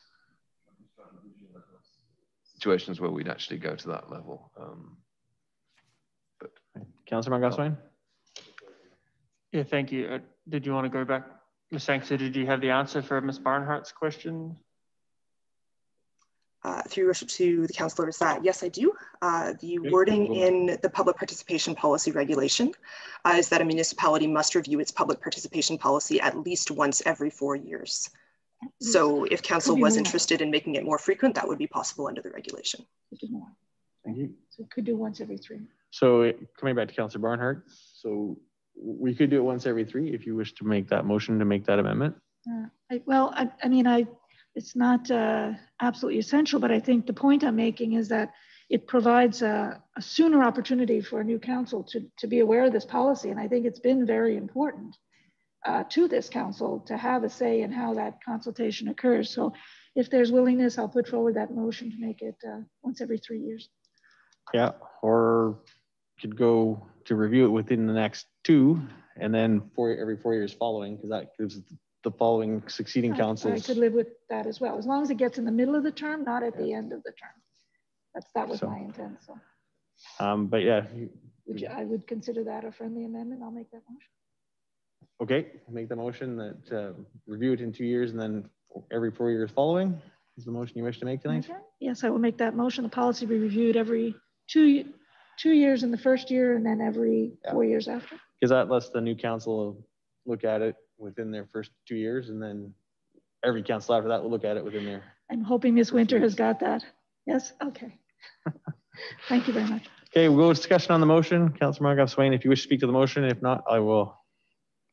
situations where we'd actually go to that level. Councillor Markup. Yeah, thank you. Did you want to go back, Ms. Sankster, did you have the answer for Ms. Barnhart's question? Through your worship to the councillors, yes, I do. The wording in the public participation policy regulation is that a municipality must review its public participation policy at least once every 4 years. So if council was interested in making it more frequent, that would be possible under the regulation. Thank you. So it could do once every 3. So coming back to Councillor Barnhart, so we could do it once every 3 if you wish to make that motion to make that amendment. It's not absolutely essential, but I think the point I'm making is that it provides a sooner opportunity for a new council to be aware of this policy. And I think it's been very important to this council to have a say in how that consultation occurs. So if there's willingness, I'll put forward that motion to make it once every 3 years. Yeah, or could go to review it within the next 2 and then every 4 years following, because that gives the following succeeding councils. I could live with that as well, as long as it gets in the middle of the term, not at the end of the term. That was my intent. So. But yeah. I would consider that a friendly amendment. I'll make that motion. Okay, make the motion that review it in 2 years and then every 4 years following is the motion you wish to make tonight? Okay. Yes, I will make that motion. The policy be reviewed every 2 years in the first year and then every 4 years after. Because that lets the new council look at it within their first 2 years, and then every council after that will look at it within their. I'm hoping Ms. Winter has got that. Yes, okay. Thank you very much. Okay, we'll go to discussion on the motion. Councillor Markup Swain, if you wish to speak to the motion, if not, I will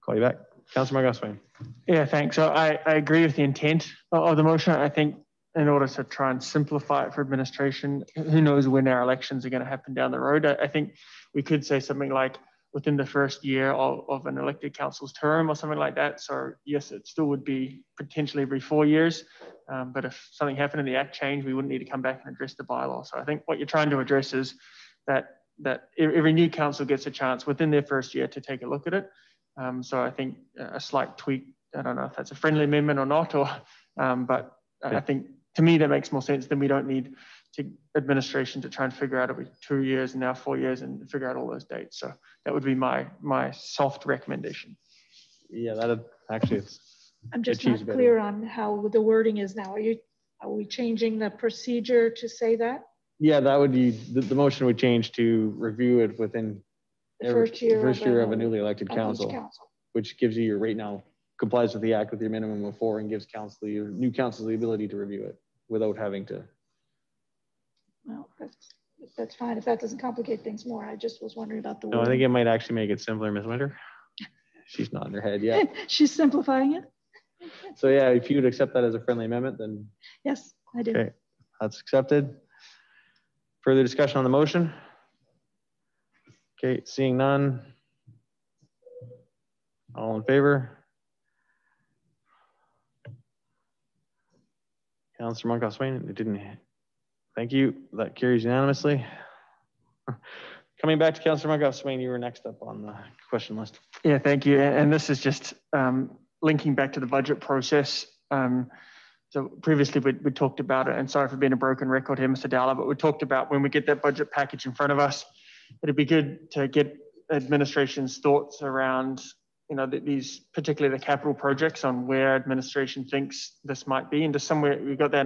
call you back. Councillor Markup Swain. Yeah, thanks. So I agree with the intent of the motion. I think in order to try and simplify it for administration, who knows when our elections are going to happen down the road. I think we could say something like within the first year of an elected council's term or something like that. So yes, it still would be potentially every 4 years. But if something happened in the act change, we wouldn't need to come back and address the bylaw. So I think what you're trying to address is that every new council gets a chance within their first year to take a look at it. So I think a slight tweak, I don't know if that's a friendly amendment or not, but I think to me that makes more sense. Than we don't need administration to try and figure out every 2 years and now 4 years and figure out all those dates. So that would be my soft recommendation. Yeah, that actually. I'm just not clear on how the wording is now. Are we changing the procedure to say that? Yeah, that would be the motion would change to review it within the first year of a newly elected council, which gives you your right now complies with the act with your minimum of 4 and gives new council the ability to review it without having to. Well, that's fine if that doesn't complicate things more. I just was wondering about the No, I think it might actually make it simpler, Ms. Winter. She's nodding her head, yeah. She's simplifying it. So yeah, if you would accept that as a friendly amendment, then. Yes, I do. Okay, that's accepted. Further discussion on the motion? Okay, seeing none. All in favor? Councillor Markup-Swain, it didn't. Thank you. That carries unanimously. Coming back to Councillor Markup-Swain, you were next up on the question list. Yeah, thank you. And this is just linking back to the budget process. So previously we talked about it, and sorry for being a broken record here, Mr. Dowler, but we talked about when we get that budget package in front of us, it'd be good to get administration's thoughts around, you know, these, particularly the capital projects, on where administration thinks this might be. And just somewhere, we got that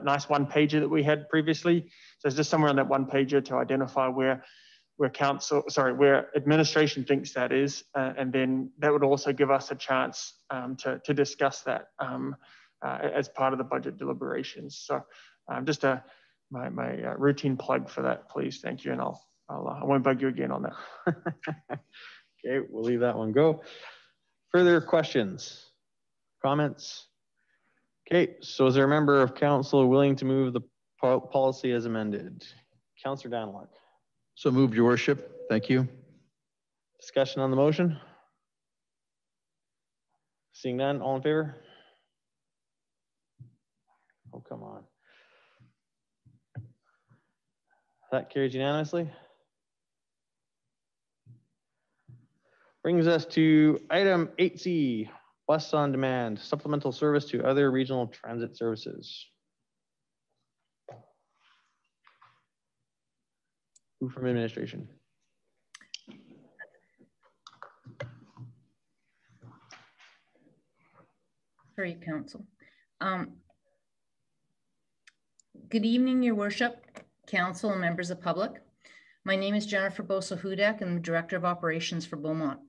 nice one pager that we had previously. So it's just somewhere on that one pager to identify where administration thinks that is. And then that would also give us a chance to discuss that as part of the budget deliberations. So just my routine plug for that, please. Thank you. And I won't bug you again on that. Okay, we'll leave that one go. Further questions, comments? Okay, so is there a member of council willing to move the policy as amended? Councillor Danlock. So moved, Your Worship. Thank you. Discussion on the motion? Seeing none, all in favor? Oh, come on. That carries unanimously. Brings us to item 8C, bus on demand, supplemental service to other regional transit services. Who from administration? Sorry, Council. Good evening, Your Worship, Council, and members of public. My name is Jennifer Bosa-Hudak, and I'm the Director of Operations for Beaumont.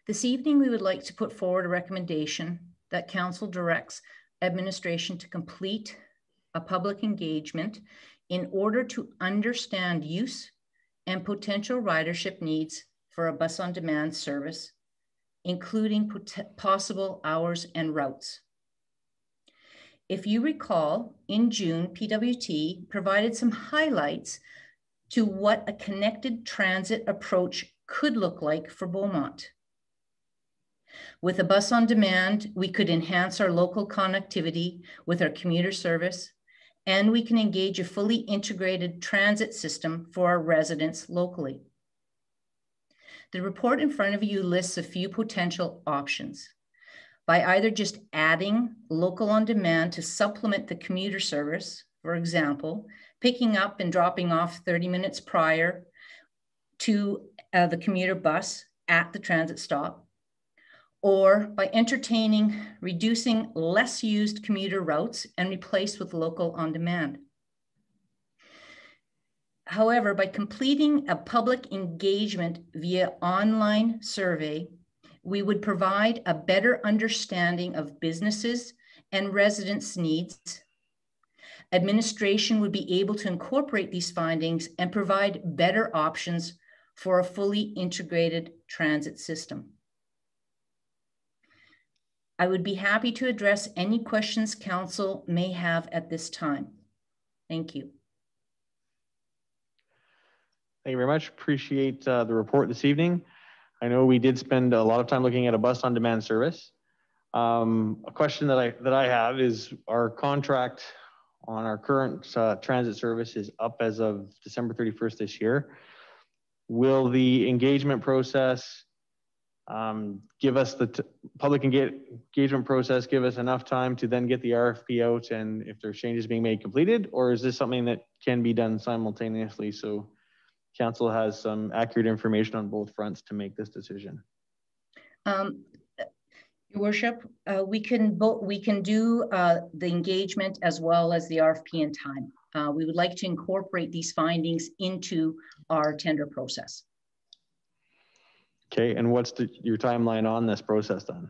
This evening, we would like to put forward a recommendation that Council directs administration to complete a public engagement in order to understand use and potential ridership needs for a bus on demand service, including possible hours and routes. If you recall, in June, PWT provided some highlights to what a connected transit approach could look like for Beaumont. With a bus on demand, we could enhance our local connectivity with our commuter service, and we can engage a fully integrated transit system for our residents locally. The report in front of you lists a few potential options. By either just adding local on demand to supplement the commuter service, for example, picking up and dropping off 30 minutes prior to the commuter bus at the transit stop, or by entertaining reducing less used commuter routes and replaced with local on demand. However, by completing a public engagement via online survey, we would provide a better understanding of businesses and residents' needs. Administration would be able to incorporate these findings and provide better options for a fully integrated transit system. I would be happy to address any questions Council may have at this time. Thank you. Thank you very much. Appreciate the report this evening. I know we did spend a lot of time looking at a bus on demand service. A question that I have is, our contract on our current transit service is up as of December 31st this year. Will the engagement process give us the public engagement process, give us enough time to then get the RFP out and if there's changes being made completed, or is this something that can be done simultaneously so Council has some accurate information on both fronts to make this decision? Your Worship, we can do the engagement as well as the RFP in time. We would like to incorporate these findings into our tender process. Okay, and what's your timeline on this process then?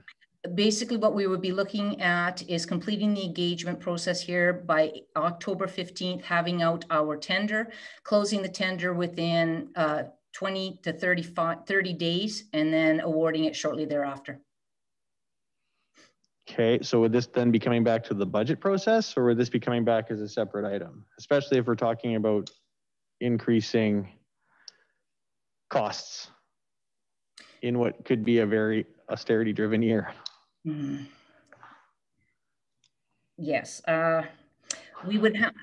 Basically, what we would be looking at is completing the engagement process here by October 15th, having out our tender, closing the tender within 20 to 30 days, and then awarding it shortly thereafter. Okay, so would this then be coming back to the budget process, or would this be coming back as a separate item? Especially if we're talking about increasing costs in what could be a very austerity-driven year. Mm. Yes, we would have.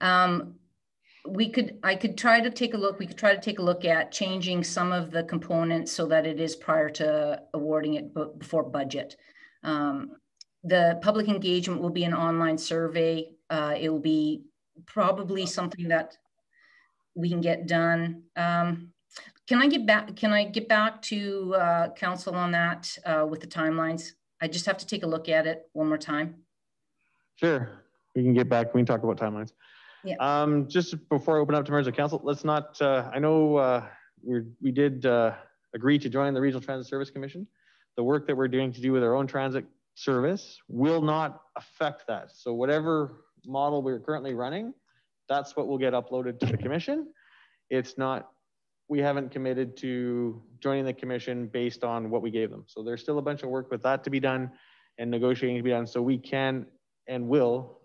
I could try to take a look. We could try to take a look at changing some of the components so that it is prior to awarding it before budget. The public engagement will be an online survey. It will be probably something that we can get done. Can I get back to council on that with the timelines? I just have to take a look at it one more time. Sure, we can get back. We can talk about timelines. Yeah. Just before I open up to members of council, let's not. I know we did agree to join the Regional Transit Service Commission. The work that we're doing to do with our own transit service will not affect that. So whatever model we're currently running, that's what will get uploaded to the commission. It's not. We haven't committed to joining the commission based on what we gave them. So there's still a bunch of work with that to be done and negotiating to be done. So we can and will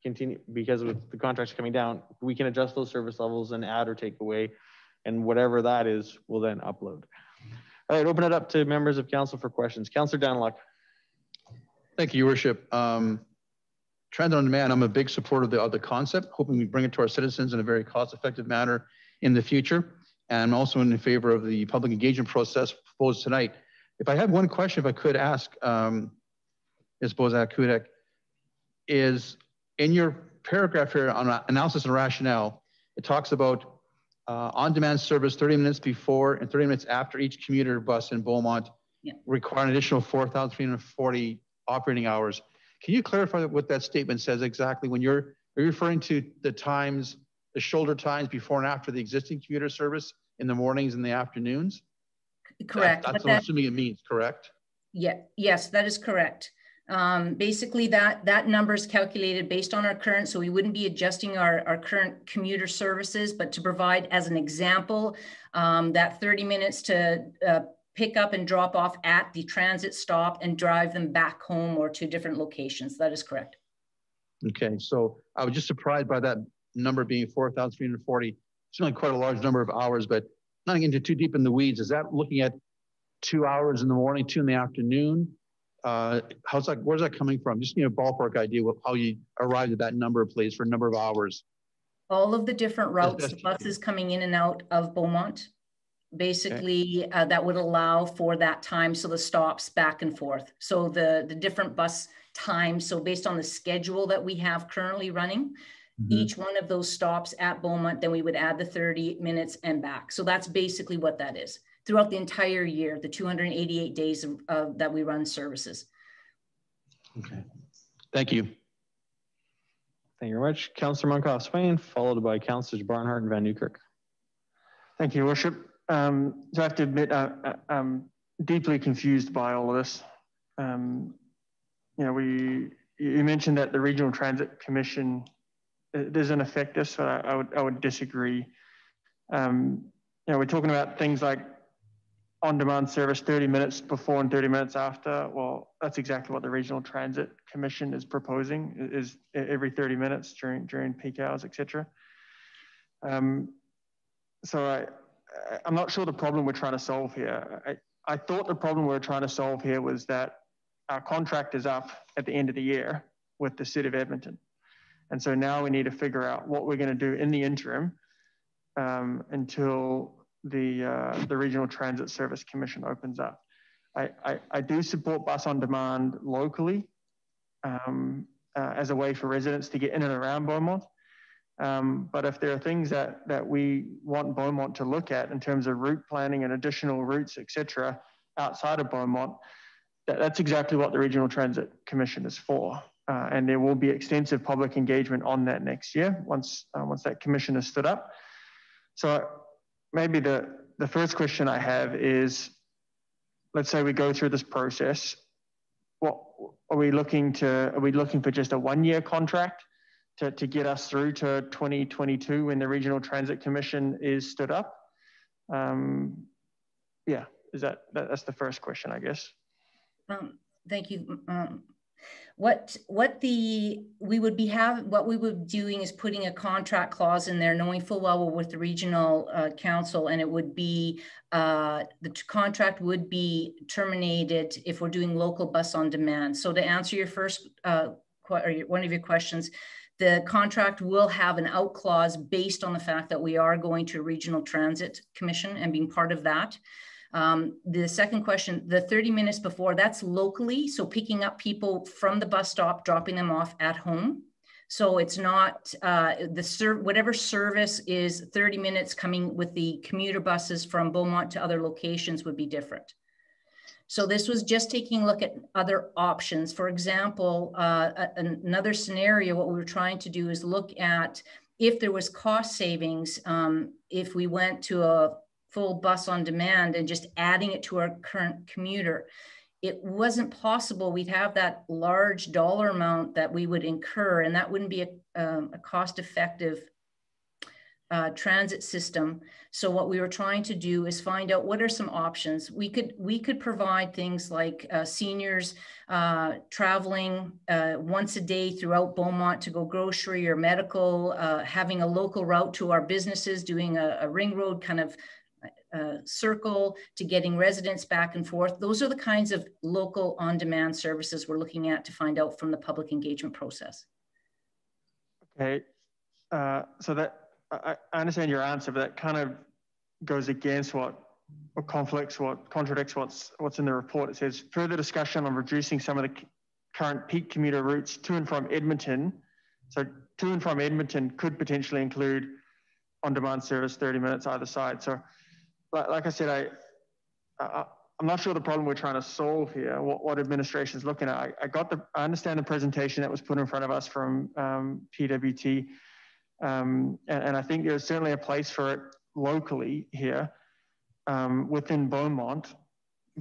continue, because with the contracts coming down, we can adjust those service levels and add or take away, and whatever that is, we'll then upload. All right, open it up to members of council for questions. Councillor Danlock. Thank you, Your Worship. Transit on demand, I'm a big supporter of the concept, hoping we bring it to our citizens in a very cost-effective manner in the future. And I'm also in favor of the public engagement process proposed tonight. If I had one question, if I could ask, Ms. Bozak-Kudek, is in your paragraph here on analysis and rationale, it talks about on-demand service 30 minutes before and 30 minutes after each commuter bus in Beaumont require an additional 4,340 operating hours. Can you clarify what that statement says exactly when are you referring to the times, the shoulder times before and after the existing commuter service in the mornings and the afternoons? Correct. That's what I'm assuming it means, correct? Yeah, yes, that is correct. Basically that number is calculated based on our current, so we wouldn't be adjusting our current commuter services, but to provide as an example, that 30 minutes to pick up and drop off at the transit stop and drive them back home or to different locations. That is correct. Okay, so I was just surprised by that number being 4,340. Certainly quite a large number of hours, but not getting into too deep in the weeds. Is that looking at 2 hours in the morning, 2 in the afternoon? Where's that coming from? Just a ballpark idea of how you arrived at that number, please, for a number of hours. All of the different routes, the buses coming in and out of Beaumont, basically that would allow for that time. So the stops back and forth. So the different bus times. So based on the schedule that we have currently running, each one of those stops at Beaumont, then we would add the 30 minutes and back. So that's basically what that is throughout the entire year, the 288 days that we run services. Okay, thank you. Thank you very much. Councillor Monkoff-Swain, followed by Councillors Barnhart and Van Newkirk. Thank you, Your Worship. So I have to admit, I'm deeply confused by all of this. You mentioned that the Regional Transit Commission doesn't affect us, so I would disagree. We're talking about things like on-demand service 30 minutes before and 30 minutes after. Well, that's exactly what the Regional Transit Commission is proposing, is every 30 minutes during peak hours, etc. So I'm not sure the problem we're trying to solve here. I thought the problem we were trying to solve here was that our contract is up at the end of the year with the City of Edmonton. And so now we need to figure out what we're going to do in the interim until the Regional Transit Service Commission opens up. I do support bus on demand locally as a way for residents to get in and around Beaumont. But if there are things that we want Beaumont to look at in terms of route planning and additional routes, etc., outside of Beaumont, that's exactly what the Regional Transit Commission is for. And there will be extensive public engagement on that next year once that commission is stood up. So maybe the the first question I have is, let's say we go through this process. What are we looking to? Are we looking for just a 1-year contract to get us through to 2022 when the Regional Transit Commission is stood up? Yeah, that's the first question, I guess. Thank you. What we would be doing is putting a contract clause in there, knowing full well we're with the regional council, and it would be the contract would be terminated if we're doing local bus on demand. So to answer your first one of your questions, the contract will have an out clause based on the fact that we are going to a Regional Transit Commission and being part of that. The second question, the 30 minutes before, that's locally. So picking up people from the bus stop, dropping them off at home. So it's not whatever service is 30 minutes coming with the commuter buses from Beaumont to other locations would be different. So this was just taking a look at other options. For example, another scenario, what we were trying to do is look at if there was cost savings, if we went to a full bus on demand and just adding it to our current commuter. It wasn't possible. We'd have that large dollar amount that we would incur, and that wouldn't be a cost-effective transit system. So what we were trying to do is find out what are some options. We could provide things like seniors traveling once a day throughout Beaumont to go grocery or medical, having a local route to our businesses, doing a ring road kind of circle to getting residents back and forth. Those are the kinds of local on-demand services we're looking at to find out from the public engagement process. Okay, so that I understand your answer, but that kind of goes against contradicts what's in the report. It says further discussion on reducing some of the current peak commuter routes to and from Edmonton. So to and from Edmonton could potentially include on-demand service 30 minutes either side. So like I said, I'm not sure the problem we're trying to solve here, what administration is looking at. I understand the presentation that was put in front of us from PWT, and I think there's certainly a place for it locally here within Beaumont,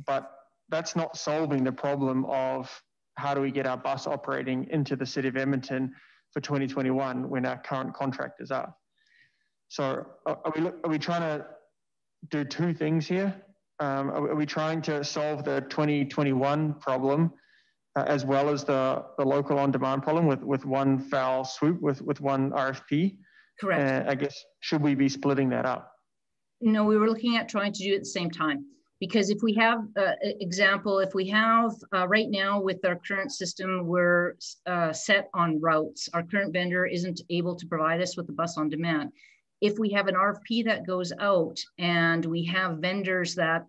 but that's not solving the problem of how do we get our bus operating into the city of Edmonton for 2021 when our current contract is up. So are we trying to do two things here? Are we trying to solve the 2021 problem as well as the local on-demand problem with one foul swoop, with one RFP? Correct. I guess, should we be splitting that up? No, we were looking at trying to do it at the same time. Because if we have, example, if we have right now with our current system, we're set on routes. Our current vendor isn't able to provide us with the bus on demand. If we have an RFP that goes out and we have vendors that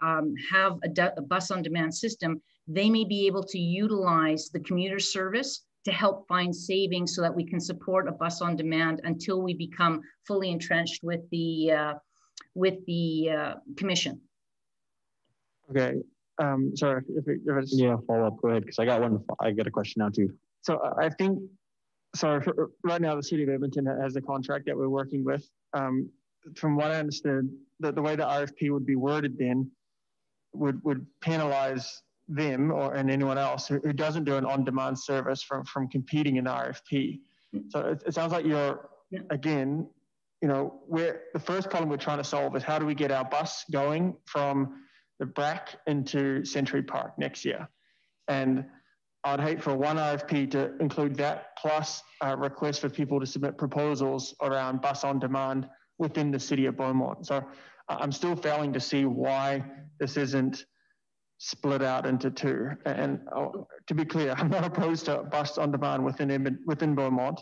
have a bus on demand system, they may be able to utilize the commuter service to help find savings so that we can support a bus on demand until we become fully entrenched with the commission. Okay, sorry, yeah, follow up, go ahead, because I got a question now too. So I think, right now the city of Edmonton has a contract that we're working with. From what I understood, the way the RFP would be worded then would penalize them and anyone else who doesn't do an on-demand service from competing in the RFP. So it sounds like you're, again, the first problem we're trying to solve is how do we get our bus going from the BRAC into Century Park next year? And I'd hate for one RFP to include that plus a request for people to submit proposals around bus on demand within the city of Beaumont. So I'm still failing to see why this isn't split out into two. And to be clear, I'm not opposed to bus on demand within Beaumont,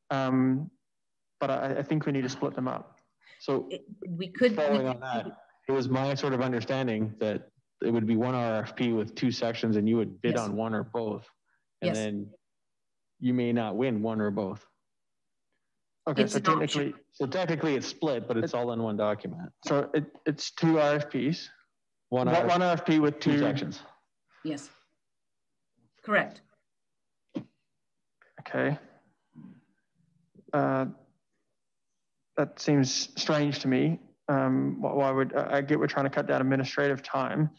but I think we need to split them up. So following on that, it was my sort of understanding that it would be one RFP with two sections and you would bid on one or both. And then you may not win one or both. Okay, so technically it's split, but it's all in one document. So it's two RFPs. One RFP with two sections. Yes, correct. Okay. That seems strange to me. Why would I get we're trying to cut down administrative time?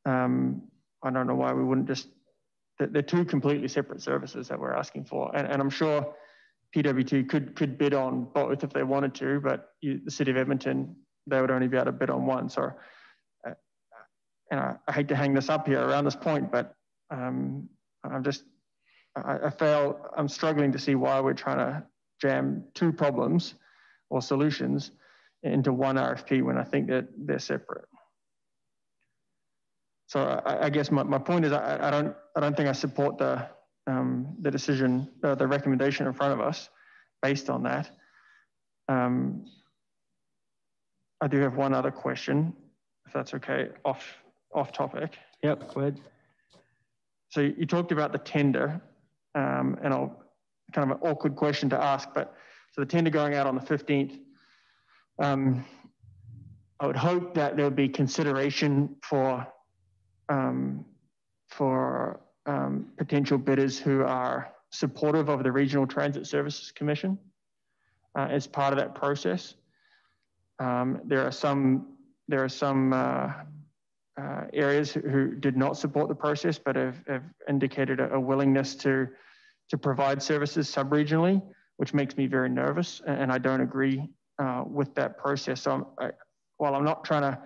I don't know why we wouldn't just. They're two completely separate services that we're asking for, and I'm sure PWT could bid on both if they wanted to, but the City of Edmonton, they would only be able to bid on one. So, and I hate to hang this up here around this point, but I'm struggling to see why we're trying to jam two problems or solutions into one RFP when I think that they're separate. So I guess my point is I don't think I support the decision, the recommendation in front of us based on that. I do have one other question, if that's okay, off topic. Yep, go ahead. So you talked about the tender, and I'll kind of an awkward question to ask, but so the tender going out on the 15th, I would hope that there would be consideration for potential bidders who are supportive of the Regional Transit Services Commission as part of that process. There are some areas who did not support the process, but have indicated a willingness to provide services sub-regionally, which makes me very nervous, and I don't agree with that process. So while I'm not trying to,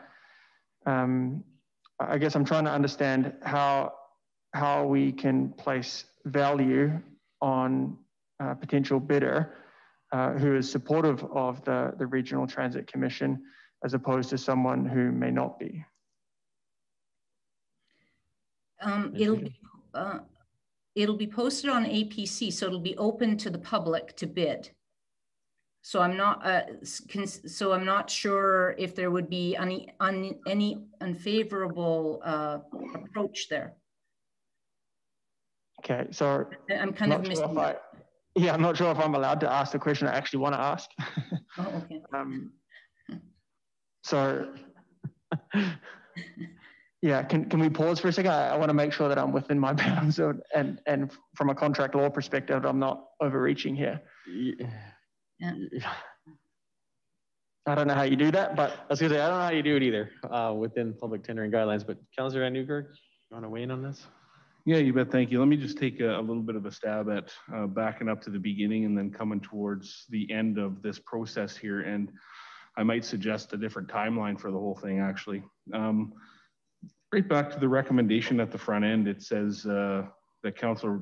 I guess I'm trying to understand how we can place value on a potential bidder who is supportive of the Regional Transit Commission as opposed to someone who may not be. It'll be posted on APC, so it'll be open to the public to bid. So I'm not sure if there would be any unfavorable approach there. Okay, so I'm kind of missing that. Yeah, I'm not sure if I'm allowed to ask the question I actually want to ask. Oh, okay. So, yeah, can we pause for a second? I want to make sure that I'm within my bounds, and from a contract law perspective, I'm not overreaching here. Yeah. I don't know how you do that, but I was gonna say I don't know how you do it either within public tendering guidelines. But Councillor Van Newkirk, you want to weigh in on this? Yeah, you bet. Thank you. Let me just take a little bit of a stab at backing up to the beginning and then coming towards the end of this process here. And I might suggest a different timeline for the whole thing, actually. Right back to the recommendation at the front end, it says the council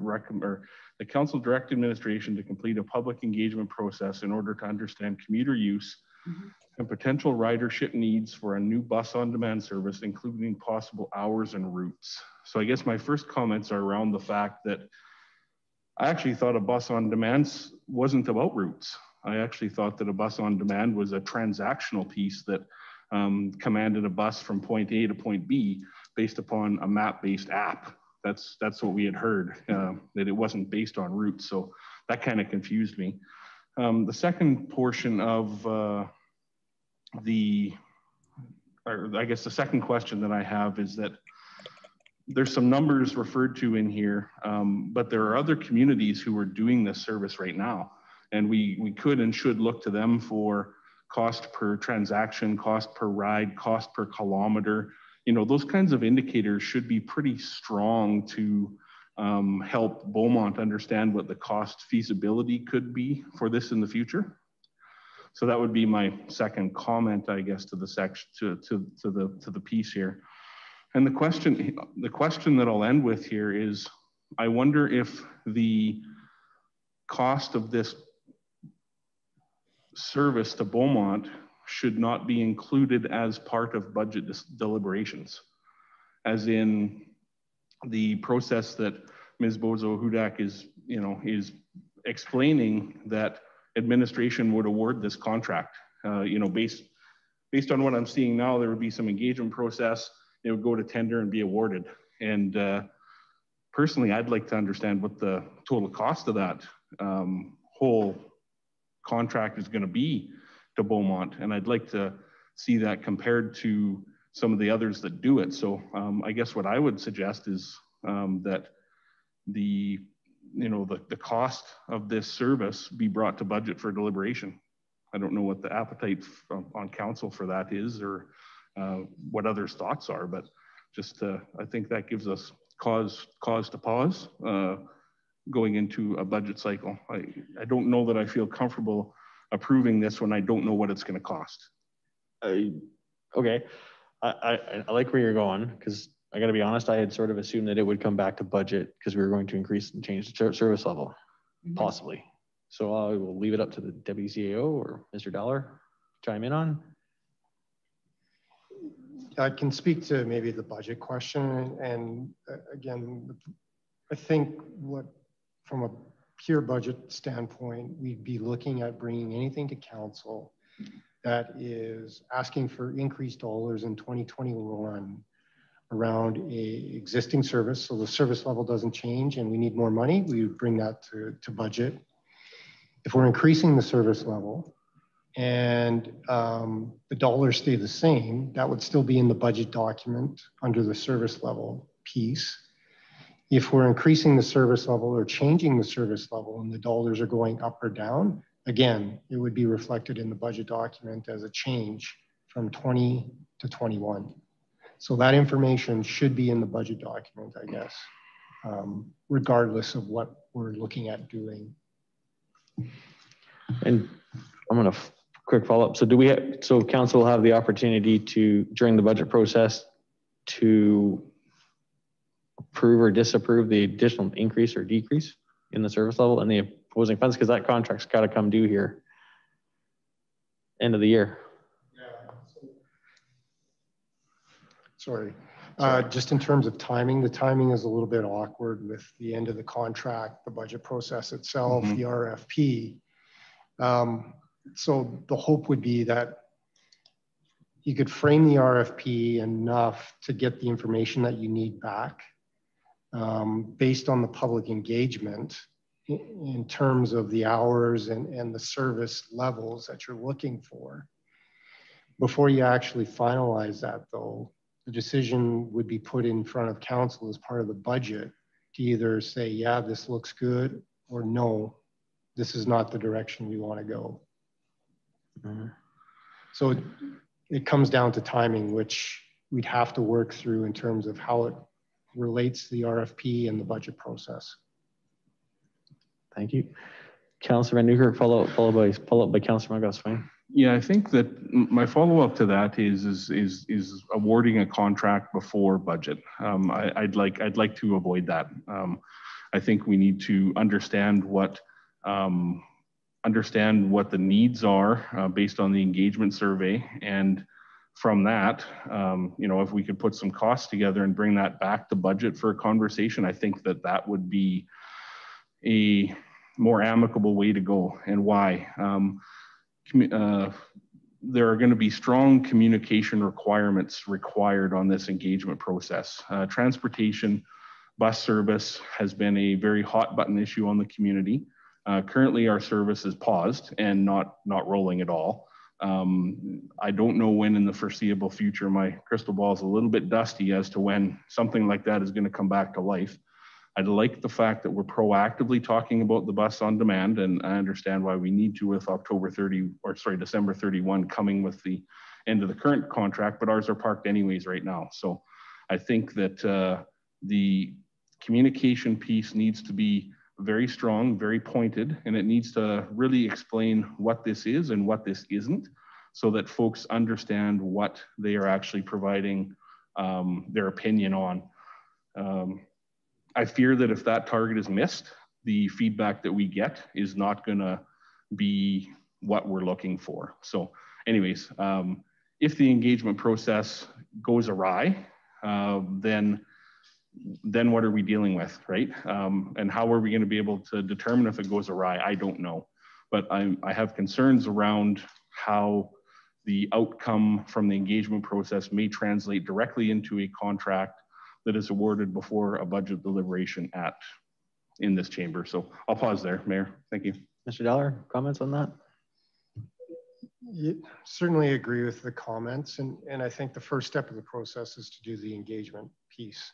direct administration to complete a public engagement process in order to understand commuter use and potential ridership needs for a new bus on demand service, including possible hours and routes. So I guess my first comments are around the fact that I actually thought a bus on demand wasn't about routes. I actually thought that a bus on demand was a transactional piece that commanded a bus from point A to point B based upon a map-based app. That's what we had heard, that it wasn't based on routes. So that kind of confused me. The second portion of the second question that I have is that there's some numbers referred to in here, but there are other communities who are doing this service right now. And we could and should look to them for cost per transaction, cost per ride, cost per kilometer. You know, those kinds of indicators should be pretty strong to help Beaumont understand what the cost feasibility could be for this in the future. So that would be my second comment, I guess, to the section, to the piece here. And the question that I'll end with here is, I wonder if the cost of this service to Beaumont should not be included as part of budget deliberations, as in the process that Ms. Bozo-Hudak is explaining that administration would award this contract. Based on what I'm seeing now, there would be some engagement process. It would go to tender and be awarded. And personally, I'd like to understand what the total cost of that whole contract is going to be to Beaumont. And I'd like to see that compared to some of the others that do it. So I guess what I would suggest is that the cost of this service be brought to budget for deliberation. I don't know what the appetite on council for that is, or what others' thoughts are, but just I think that gives us cause to pause going into a budget cycle. I don't know that I feel comfortable approving this when I don't know what it's going to cost. Okay, I like where you're going, because I got to be honest, I had sort of assumed that it would come back to budget because we were going to increase and change the service level, possibly. So I will leave it up to the WCAO or Mr. Dollar chime in on. I can speak to maybe the budget question. And again, I think from a pure budget standpoint, we'd be looking at bringing anything to council that is asking for increased dollars in 2021 around a existing service. So the service level doesn't change and we need more money, we would bring that to budget. If we're increasing the service level and the dollars stay the same, that would still be in the budget document under the service level piece. If we're increasing the service level or changing the service level and the dollars are going up or down, again, it would be reflected in the budget document as a change from 20 to 21. So that information should be in the budget document, I guess, regardless of what we're looking at doing. And I'm going to quick follow up. So so council will have the opportunity to, during the budget process, to approve or disapprove the additional increase or decrease in the service level and the opposing funds, because that contract's got to come due here end of the year. Sorry. Just in terms of timing, the timing is a little bit awkward with the end of the contract, the budget process itself, the RFP. So the hope would be that you could frame the RFP enough to get the information that you need back based on the public engagement in terms of the hours and the service levels that you're looking for. Before you actually finalize that though, the decision would be put in front of council as part of the budget to either say, yeah, this looks good, or no, this is not the direction we want to go. So it comes down to timing, which we'd have to work through in terms of how it relates to the RFP and the budget process. Thank you. Councillor Van Newkirk, follow up by Councillor Mungus. Yeah, I think that my follow-up to that is awarding a contract before budget. I'd like to avoid that. I think we need to understand what the needs are based on the engagement survey, and from that, if we could put some costs together and bring that back to budget for a conversation, I think that would be a more amicable way to go. And why? There are going to be strong communication requirements required on this engagement process. Transportation, bus service has been a very hot button issue on the community. Currently, our service is paused and not rolling at all. I don't know when in the foreseeable future. My crystal ball is a little bit dusty as to when something like that is going to come back to life. I'd like the fact that we're proactively talking about the bus on demand, and I understand why we need to with December 31 coming with the end of the current contract, but ours are parked anyways right now. So I think that the communication piece needs to be very strong, very pointed, and it needs to really explain what this is and what this isn't, so that folks understand what they are actually providing their opinion on. I fear that if that target is missed, the feedback that we get is not going to be what we're looking for. So anyways, if the engagement process goes awry, then what are we dealing with, right? And how are we going to be able to determine if it goes awry? I don't know. But I have concerns around how the outcome from the engagement process may translate directly into a contract that is awarded before a budget deliberation in this chamber. So I'll pause there, Mayor. Thank you. Mr. Dollar, comments on that? Certainly agree with the comments. And I think the first step of the process is to do the engagement piece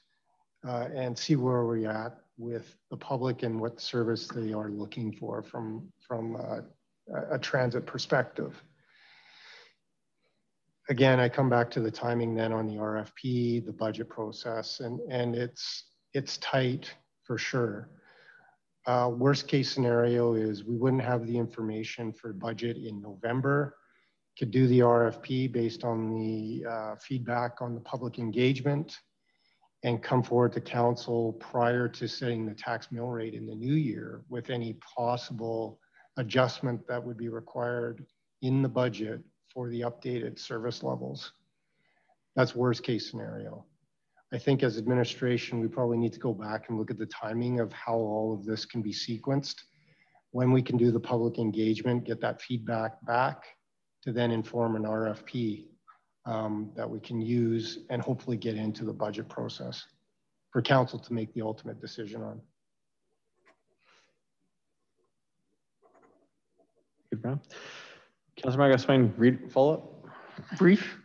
and see where we're at with the public and what service they are looking for from a transit perspective. Again, I come back to the timing then on the RFP, the budget process, and it's tight for sure. Worst case scenario is we wouldn't have the information for budget in November, could do the RFP based on the feedback on the public engagement and come forward to council prior to setting the tax mill rate in the new year with any possible adjustment that would be required in the budget for the updated service levels. That's worst case scenario. I think as administration, we probably need to go back and look at the timing of how all of this can be sequenced, when we can do the public engagement, get that feedback back to then inform an RFP that we can use and hopefully get into the budget process for council to make the ultimate decision on. Good, Brown. Councilor Markup, read follow-up? Brief?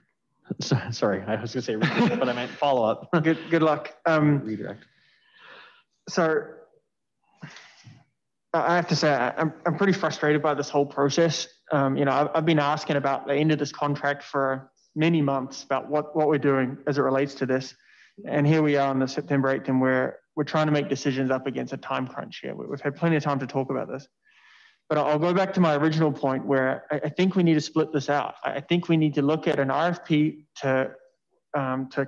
Sorry, I was gonna say read, but I meant follow-up. Good luck. Redirect. So I have to say, I'm pretty frustrated by this whole process. You know, I've been asking about the end of this contract for many months about what we're doing as it relates to this. And here we are on the September 8th, and we're trying to make decisions up against a time crunch here. We've had plenty of time to talk about this. But I'll go back to my original point where I think we need to split this out. I think we need to look at an RFP to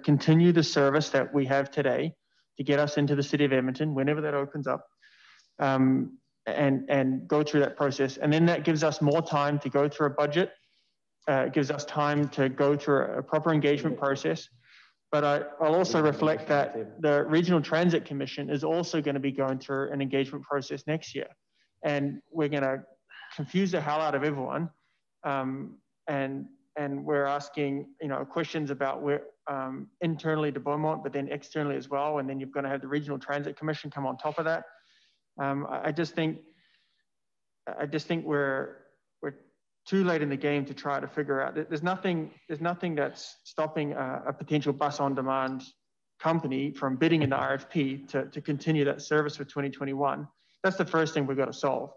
continue the service that we have today to get us into the city of Edmonton whenever that opens up, and go through that process. And then that gives us more time to go through a budget. It gives us time to go through a proper engagement process. But I'll also reflect that the Regional Transit Commission is also going to be going through an engagement process next year. And we're going to confuse the hell out of everyone. And we're asking, you know, questions about where internally to Beaumont, but then externally as well. And then you're going to have the Regional Transit Commission come on top of that. I just think we're too late in the game to try to figure out. There's nothing that's stopping a potential bus on demand company from bidding in the RFP to continue that service for 2021. That's the first thing we've got to solve.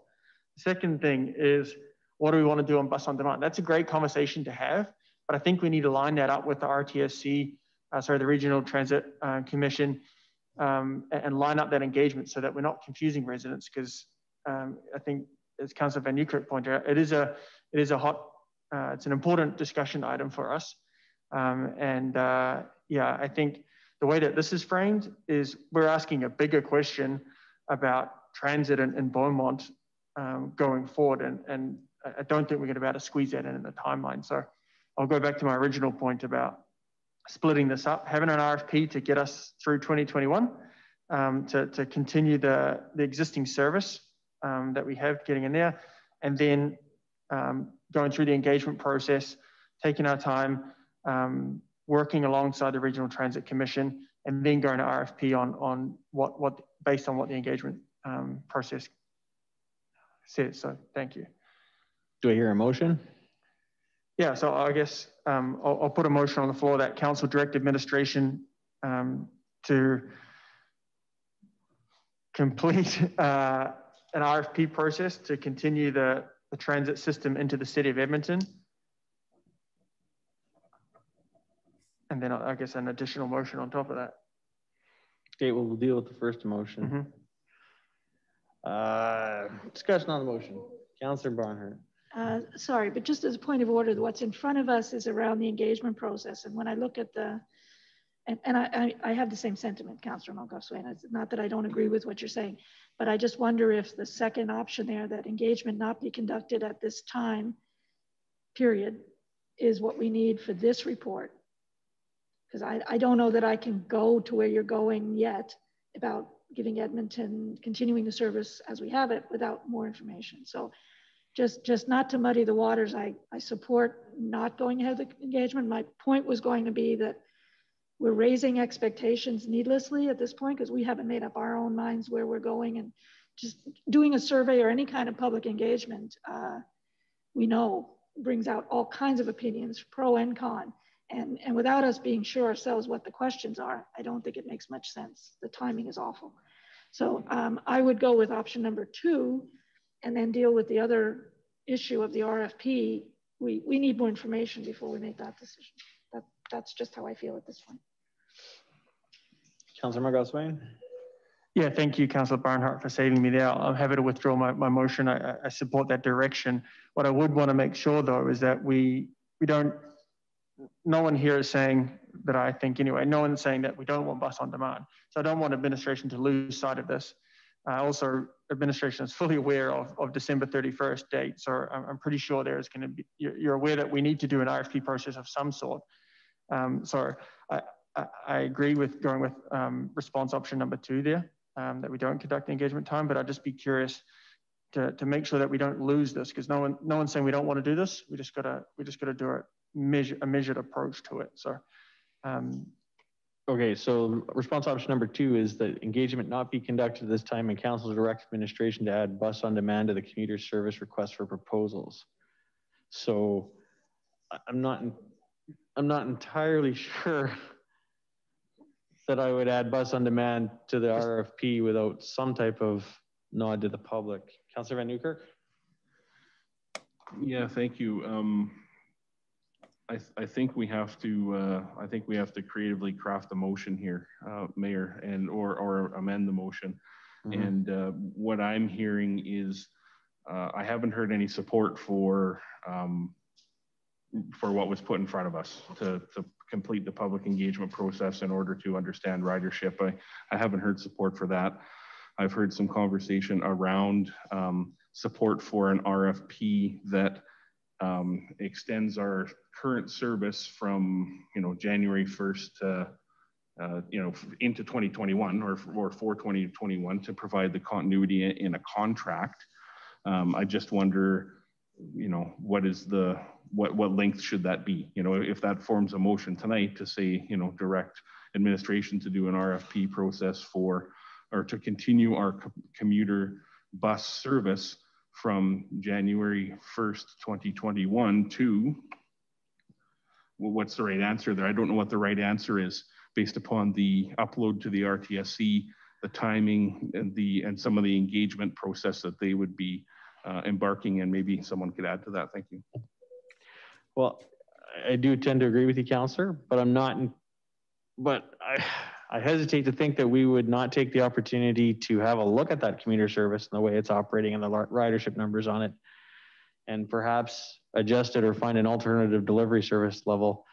The second thing is, what do we want to do on bus on demand? That's a great conversation to have, but I think we need to line that up with the RTSC, the Regional Transit Commission, and line up that engagement so that we're not confusing residents, because I think, as Councillor Van Nieuwkerk pointed out, it's an important discussion item for us. Yeah, I think the way that this is framed is we're asking a bigger question about transit in Beaumont going forward, and I don't think we're going to be able to squeeze that in the timeline. So I'll go back to my original point about splitting this up, having an RFP to get us through 2021, to continue the existing service that we have getting in there, and then going through the engagement process, taking our time, working alongside the Regional Transit Commission, and then going to RFP on what based on what the engagement process says. So thank you. Do I hear a motion? Yeah, so I guess I'll put a motion on the floor that council direct administration to complete an RFP process to continue the transit system into the city of Edmonton. And then I guess an additional motion on top of that. Okay, well, we'll deal with the first motion. Discussion on the motion. Councillor Barnhart. Sorry, but just as a point of order, what's in front of us is around the engagement process. And when I look at I have the same sentiment, Councillor Markup-Swain. It's not that I don't agree with what you're saying, but I just wonder if the second option there, that engagement not be conducted at this time period, is what we need for this report. Because I don't know that I can go to where you're going yet about giving Edmonton, continuing the service as we have it without more information. So just not to muddy the waters, I support not going ahead with the engagement. My point was going to be that we're raising expectations needlessly at this point because we haven't made up our own minds where we're going, and just doing a survey or any kind of public engagement, we know brings out all kinds of opinions, pro and con. And without us being sure ourselves what the questions are, I don't think it makes much sense. The timing is awful. So I would go with option number 2 and then deal with the other issue of the RFP, we need more information before we make that decision. That's just how I feel at this point. Councillor Margolis-Swain. Yeah, thank you, Councillor Barnhart, for saving me there. I'm happy to withdraw my motion. I support that direction. What I would want to make sure, though, is that we don't, no one here is saying that, I think anyway, no one's saying that we don't want bus on demand. So I don't want administration to lose sight of this. Also, administration is fully aware of December 31st date. So I'm pretty sure there's going to be, you're aware that we need to do an RFP process of some sort. So I agree with going with response option number 2 there. That we don't conduct the engagement time, but I'd just be curious to make sure that we don't lose this, because no one's saying we don't want to do this. We just gotta do a measured approach to it. So, okay. So response option number 2 is that engagement not be conducted this time, and council direct administration to add bus on demand to the commuter service request for proposals. So I'm not entirely sure that I would add bus on demand to the RFP without some type of nod to the public. Councillor Van Newkirk. Yeah, thank you. I think we have to creatively craft a motion here, Mayor, and or amend the motion. Mm-hmm. And what I'm hearing is I haven't heard any support for what was put in front of us to complete the public engagement process in order to understand ridership. I haven't heard support for that. I've heard some conversation around support for an RFP that extends our current service from January 1st to into 2021 or for 2021 to provide the continuity in a contract. I just wonder, what is what length should that be? If that forms a motion tonight to say, direct administration to do an RFP process or to continue our commuter bus service from January 1st, 2021 to, well, what's the right answer there? I don't know what the right answer is based upon the upload to the RTSC, the timing and some of the engagement process that they would be embarking in. Maybe someone could add to that. Thank you. Well, I do tend to agree with you, Councillor, but I hesitate to think that we would not take the opportunity to have a look at that commuter service and the way it's operating and the ridership numbers on it, and perhaps adjust it or find an alternative delivery service level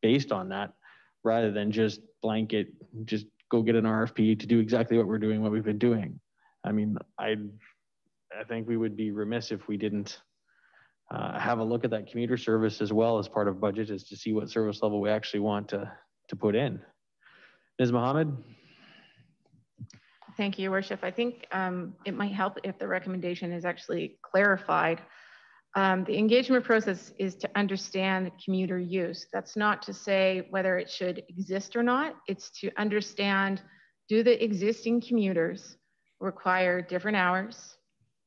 based on that, rather than just blanket, just go get an RFP to do exactly what we've been doing. I mean, I think we would be remiss if we didn't have a look at that commuter service as well as part of budget, is to see what service level we actually want to put in. Ms. Mohammed. Thank you, Your Worship. I think it might help if the recommendation is actually clarified. The engagement process is to understand commuter use. That's not to say whether it should exist or not. It's to understand, do the existing commuters require different hours?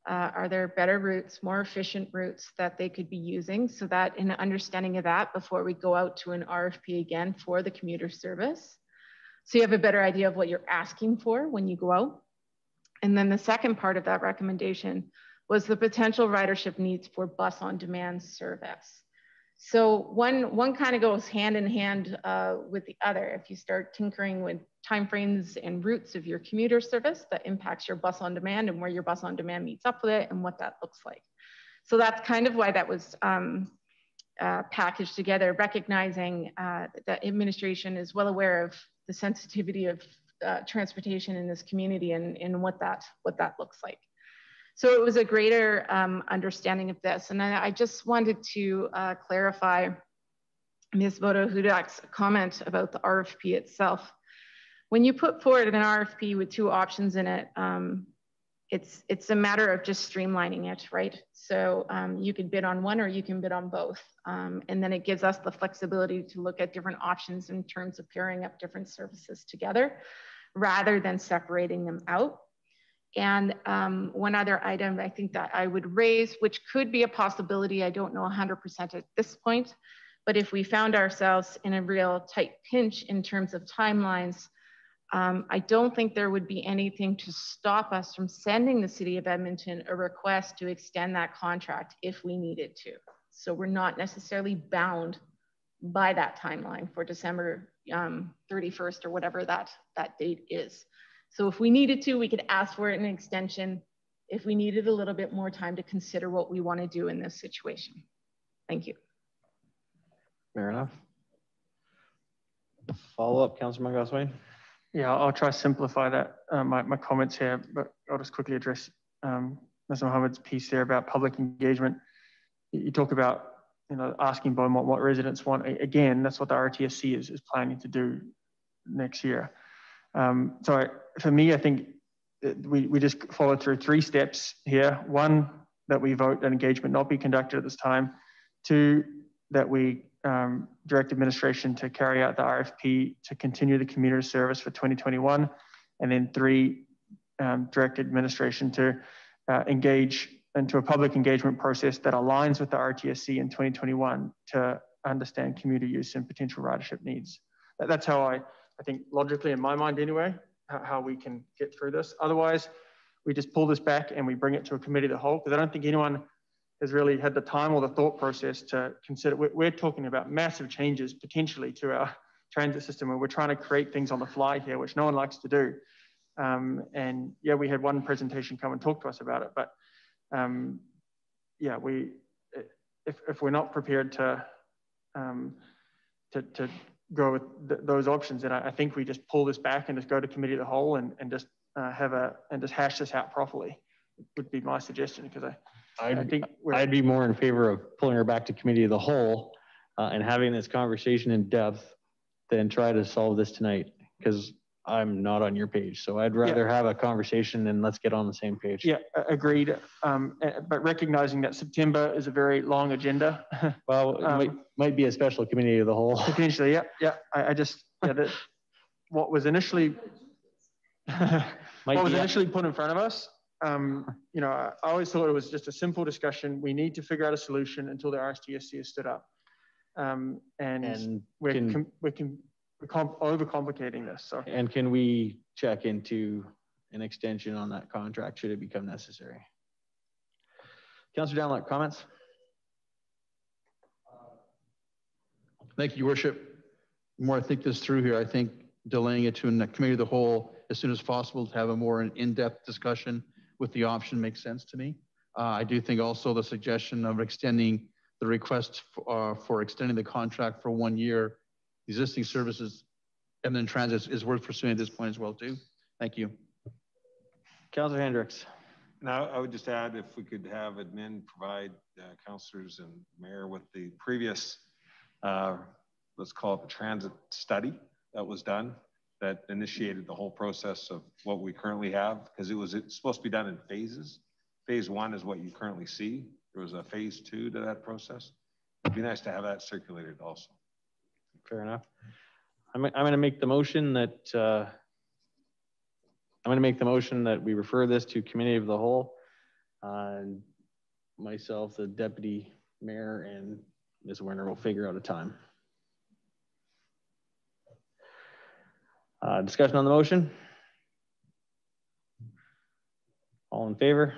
Are there better routes, more efficient routes that they could be using? So that in an understanding of that before we go out to an RFP again for the commuter service. So you have a better idea of what you're asking for when you go out. And then the second part of that recommendation was the potential ridership needs for bus on demand service. So one kind of goes hand in hand with the other. If you start tinkering with timeframes and routes of your commuter service, that impacts your bus on demand and where your bus on demand meets up with it and what that looks like. So that's kind of why that was packaged together, recognizing that administration is well aware of the sensitivity of transportation in this community and what that looks like. So it was a greater understanding of this. And I just wanted to clarify Ms. Bodo-Hudak's comment about the RFP itself. When you put forward an RFP with 2 options in it, it's a matter of just streamlining it, right? So you can bid on one or you can bid on both. And then it gives us the flexibility to look at different options in terms of pairing up different services together rather than separating them out. And one other item I think that I would raise, which could be a possibility, I don't know 100% at this point, but if we found ourselves in a real tight pinch in terms of timelines, I don't think there would be anything to stop us from sending the City of Edmonton a request to extend that contract if we needed to. So we're not necessarily bound by that timeline for December 31st or whatever that date is. So if we needed to, we could ask for an extension if we needed a little bit more time to consider what we want to do in this situation. Thank you. Fair enough. Follow up, Councillor Mungo-Swain. Yeah, I'll try to simplify that, my comments here, but I'll just quickly address Mr. Mohammed's piece there about public engagement. You talk about, asking Beaumont what residents want. Again, that's what the RTSC is planning to do next year. So for me, I think we just follow through 3 steps here. 1, that we vote that engagement not be conducted at this time. 2, that we direct administration to carry out the RFP to continue the community service for 2021. And then 3, direct administration to engage into a public engagement process that aligns with the RTSC in 2021 to understand community use and potential ridership needs. That's how I think logically in my mind anyway, how we can get through this. Otherwise, we just pull this back and we bring it to a committee of the whole, because I don't think anyone has really had the time or the thought process to consider. We're talking about massive changes potentially to our transit system, and we're trying to create things on the fly here, which no one likes to do. And yeah, we had one presentation come and talk to us about it, but yeah, if we're not prepared to go with those options, then I think we just pull this back and just go to committee of the whole and just just hash this out properly would be my suggestion, because I'd be more in favor of pulling her back to committee of the whole and having this conversation in depth than try to solve this tonight, because I'm not on your page. So I'd rather have a conversation and let's get on the same page. Yeah, agreed. But recognizing that September is a very long agenda. Well, it might be a special committee of the whole. Potentially, yeah. I just, what was initially put in front of us, I always thought it was just a simple discussion. We need to figure out a solution until the RSTSC is stood up. And we're overcomplicating this. So. And can we check into an extension on that contract should it become necessary? Councillor Downlock, comments? Thank you, Your Worship. The more I think this through here, I think delaying it to a committee of the whole as soon as possible to have a more in-depth discussion with the option makes sense to me. I do think also the suggestion of extending the request for extending the contract for 1 year, existing services, and then transit is worth pursuing at this point as well too. Thank you. Councillor Hendricks. Now, I would just add if we could have admin provide councillors and mayor with the previous, let's call it the transit study that was done, that initiated the whole process of what we currently have, because it's supposed to be done in phases. Phase 1 is what you currently see. There was a phase 2 to that process. It'd be nice to have that circulated also. Fair enough. I'm going to make the motion that we refer this to committee of the whole. Myself, the deputy mayor, and Ms. Werner will figure out a time. Discussion on the motion. All in favor?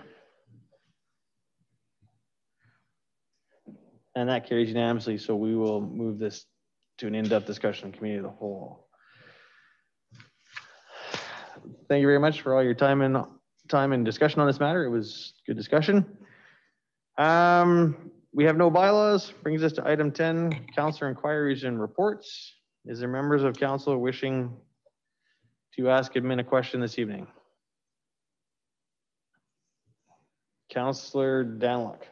And that carries unanimously. So we will move this to an in-depth discussion in committee of the whole. Thank you very much for all your time and discussion on this matter. It was good discussion. We have no bylaws. Brings us to item 10, councillor inquiries and reports. Is there members of council wishing to ask admin a question this evening? Councillor Danlock.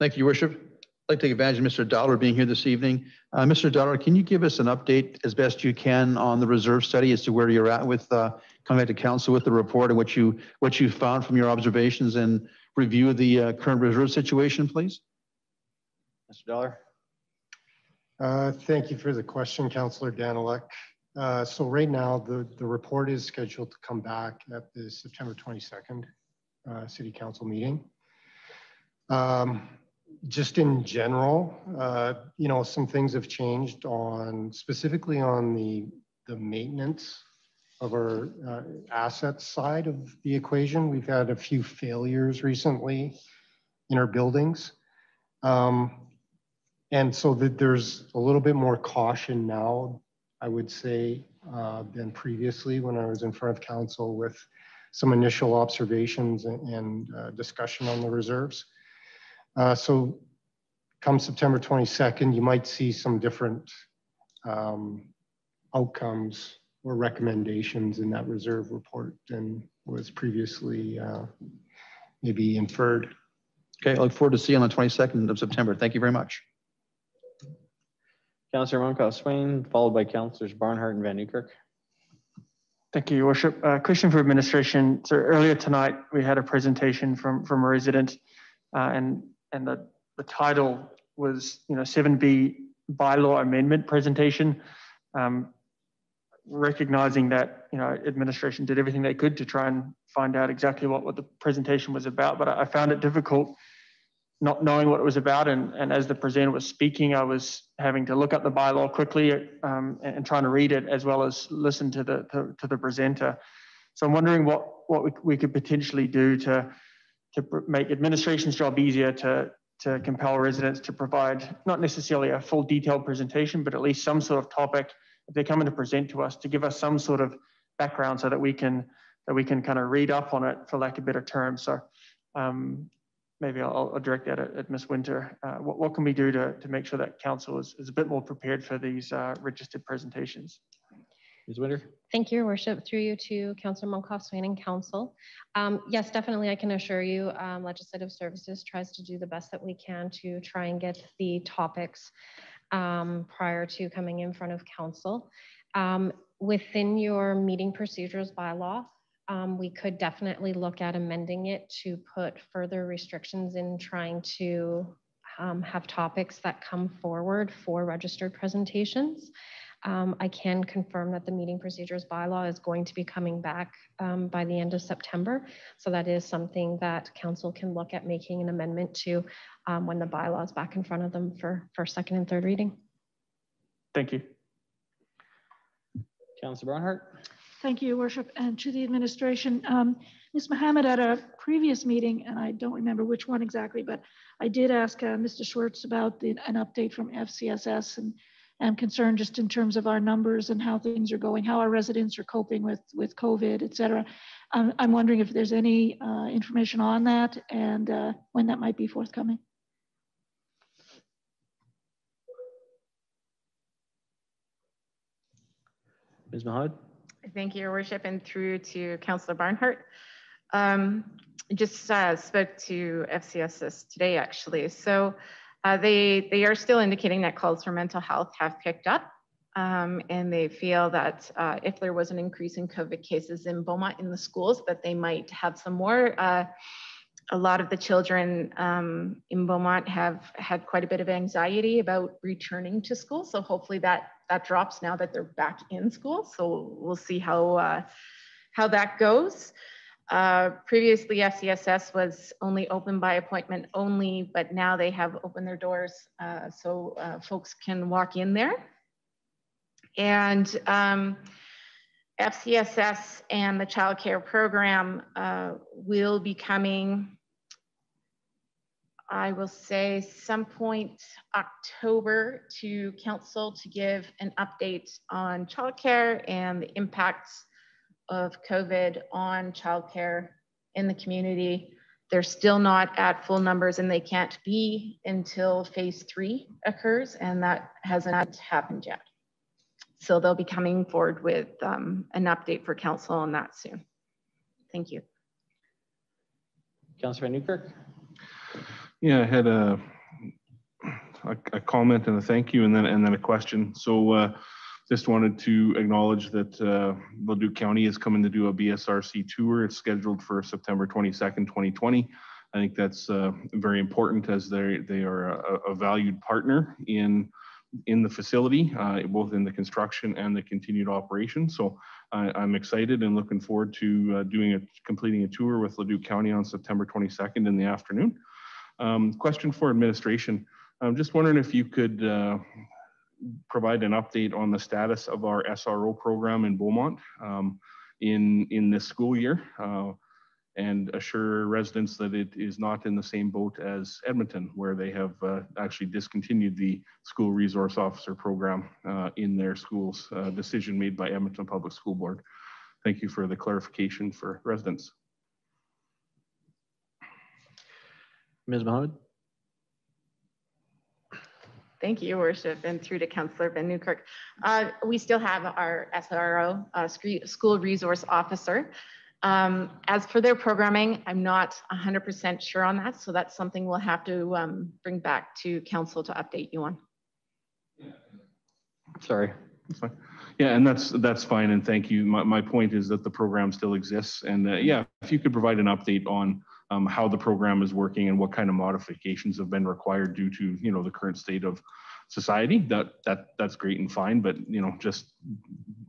Thank you, Your Worship. I'd like to take advantage of Mr. Dollar being here this evening. Mr. Dollar, can you give us an update as best you can on the reserve study as to where you're at with coming back to council with the report and what you found from your observations and review of the current reserve situation, please? Mr. Dollar. Thank you for the question, Councillor Danilek. So right now, the report is scheduled to come back at the September 22nd City Council meeting. Just in general, some things have changed specifically on the maintenance our assets side of the equation. We've had a few failures recently in our buildings. And so that there's a little bit more caution now, I would say, than previously when I was in front of council with some initial observations and discussion on the reserves. So come September 22nd, you might see some different outcomes or recommendations in that reserve report than was previously maybe inferred. Okay, I look forward to seeing you on the 22nd of September. Thank you very much. Councillor Monkoff-Swain, followed by Councillors Barnhart and Van Newkirk. Thank you, Your Worship. Question for administration. So earlier tonight, we had a presentation from a resident and the title was, 7B bylaw amendment presentation. Recognizing that, administration did everything they could to try and find out exactly what the presentation was about, but I found it difficult not knowing what it was about. And as the presenter was speaking, I was having to look up the bylaw quickly and trying to read it as well as listen to the presenter. So I'm wondering what we could potentially do to make administration's job easier to compel residents to provide not necessarily a full detailed presentation, but at least some sort of topic if they're coming to present to us, to give us some sort of background so that we can kind of read up on it, for lack of better terms. So maybe I'll direct that at Ms. Winter. What can we do to make sure that council is a bit more prepared for these registered presentations? Ms. Winter. Thank you, Your Worship. Through you to Councillor Monkoff-Swain and Council. Yes, definitely, I can assure you, Legislative Services tries to do the best that we can to try and get the topics prior to coming in front of Council. Within your meeting procedures bylaw, we could definitely look at amending it to put further restrictions in trying to have topics that come forward for registered presentations. I can confirm that the meeting procedures bylaw is going to be coming back by the end of September. So that is something that council can look at making an amendment to when the bylaw is back in front of them for second and third reading. Thank you. Councillor Barnhart. Thank you, Your Worship, and to the administration. Ms. Mohammed, at a previous meeting, and I don't remember which one exactly, but I did ask Mr. Schwartz about an update from FCSS, and I'm concerned just in terms of our numbers and how things are going, how our residents are coping with COVID, et cetera. I'm wondering if there's any information on that and when that might be forthcoming. Ms. Mahad. Thank you, Your Worship, and through to Councillor Barnhart. Just spoke to FCSS today, actually. So they are still indicating that calls for mental health have picked up, and they feel that if there was an increase in COVID cases in Beaumont in the schools, that they might have some more. A lot of the children in Beaumont have had quite a bit of anxiety about returning to school. So hopefully that drops now that they're back in school. So we'll see how that goes. Previously, FCSS was only open by appointment only, but now they have opened their doors so folks can walk in there. And FCSS and the child care program will be coming, I will say, some point October to council to give an update on childcare and the impacts of COVID on childcare in the community. They're still not at full numbers, and they can't be until phase 3 occurs, and that hasn't happened yet. So they'll be coming forward with an update for council on that soon. Thank you. Councillor Van Newkirk. Yeah, I had a comment and a thank you, and then a question. So just wanted to acknowledge that Leduc County is coming to do a BSRC tour. It's scheduled for September 22nd, 2020. I think that's very important, as they are a valued partner in the facility, both in the construction and the continued operation. So I'm excited and looking forward to completing a tour with Leduc County on September 22nd in the afternoon. Question for administration. I'm just wondering if you could provide an update on the status of our SRO program in Beaumont in this school year and assure residents that it is not in the same boat as Edmonton, where they have actually discontinued the school resource officer program in their schools, decision made by Edmonton Public School Board. Thank you for the clarification for residents. Ms. Mohammed. Thank you, Your Worship, and through to Councillor Van Newkirk. We still have our SRO, School Resource Officer. As for their programming, I'm not 100% sure on that, so that's something we'll have to bring back to Council to update you on. Sorry. That's fine. Yeah, and that's fine, and thank you. My point is that the program still exists, and yeah, if you could provide an update on how the program is working and what kind of modifications have been required due to the current state of society, that's great and fine. But just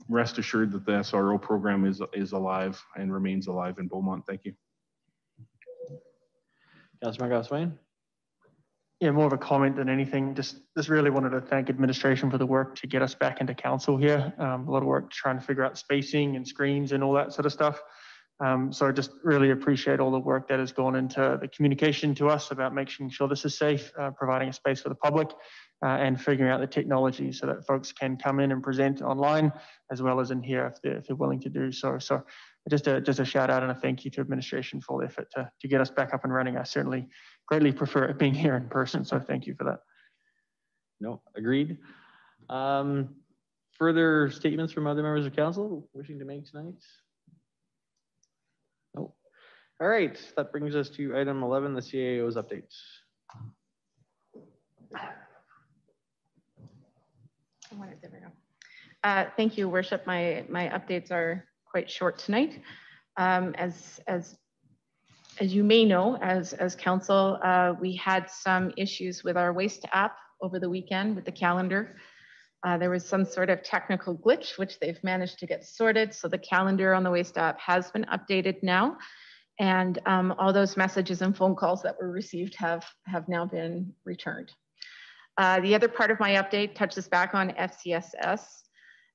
rest assured that the SRO program is alive and remains alive in Beaumont. Thank you. Councillor Markup. Yeah, more of a comment than anything. Just really wanted to thank administration for the work to get us back into council here. A lot of work trying to figure out spacing and screens and all that sort of stuff. So I just really appreciate all the work that has gone into the communication to us about making sure this is safe, providing a space for the public, and figuring out the technology so that folks can come in and present online as well as in here if they're willing to do so. So just a shout out and a thank you to administration for the effort to get us back up and running. I certainly greatly prefer it being here in person, so thank you for that. No, agreed. Further statements from other members of council wishing to make tonight? No. All right, that brings us to item 11, the CAO's updates. There we go. Thank you, Worship. My updates are quite short tonight. As you may know, as council, we had some issues with our Waste app over the weekend with the calendar. There was some sort of technical glitch, which they've managed to get sorted. So the calendar on the Waste app has been updated now. And all those messages and phone calls that were received have now been returned. The other part of my update touches back on FCSS.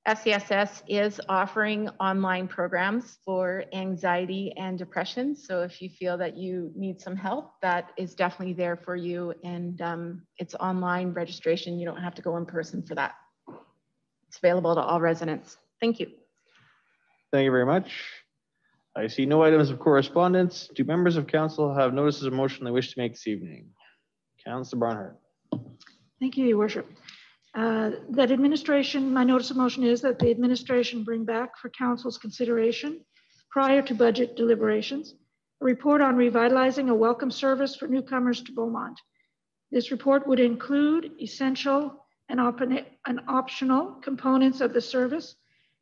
FCSS is offering online programs for anxiety and depression. So if you feel that you need some help, that is definitely there for you. And it's online registration. You don't have to go in person for that. It's available to all residents. Thank you. Thank you very much. I see no items of correspondence. Do members of council have notices of motion they wish to make this evening? Councillor Barnhart. Thank you, Your Worship. That administration, my notice of motion is that the administration bring back for council's consideration prior to budget deliberations, a report on revitalizing a welcome service for newcomers to Beaumont. This report would include essential and optional components of the service,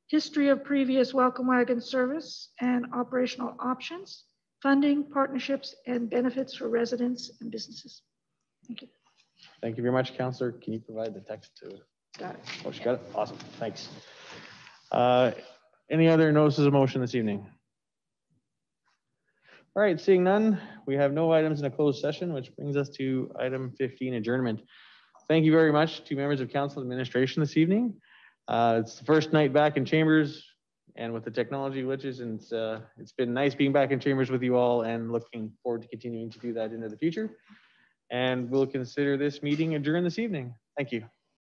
history of previous welcome wagon service and operational options, funding, partnerships, and benefits for residents and businesses. Thank you. Thank you very much, Councillor. Can you provide the text to it? Got it. Oh, she got it? Awesome. Thanks. Any other notices of motion this evening? All right, seeing none, we have no items in a closed session, which brings us to item 15, adjournment. Thank you very much to members of council administration this evening. It's the first night back in chambers, and with the technology glitches, and it's been nice being back in chambers with you all, and looking forward to continuing to do that into the future. And we'll consider this meeting adjourned this evening. Thank you.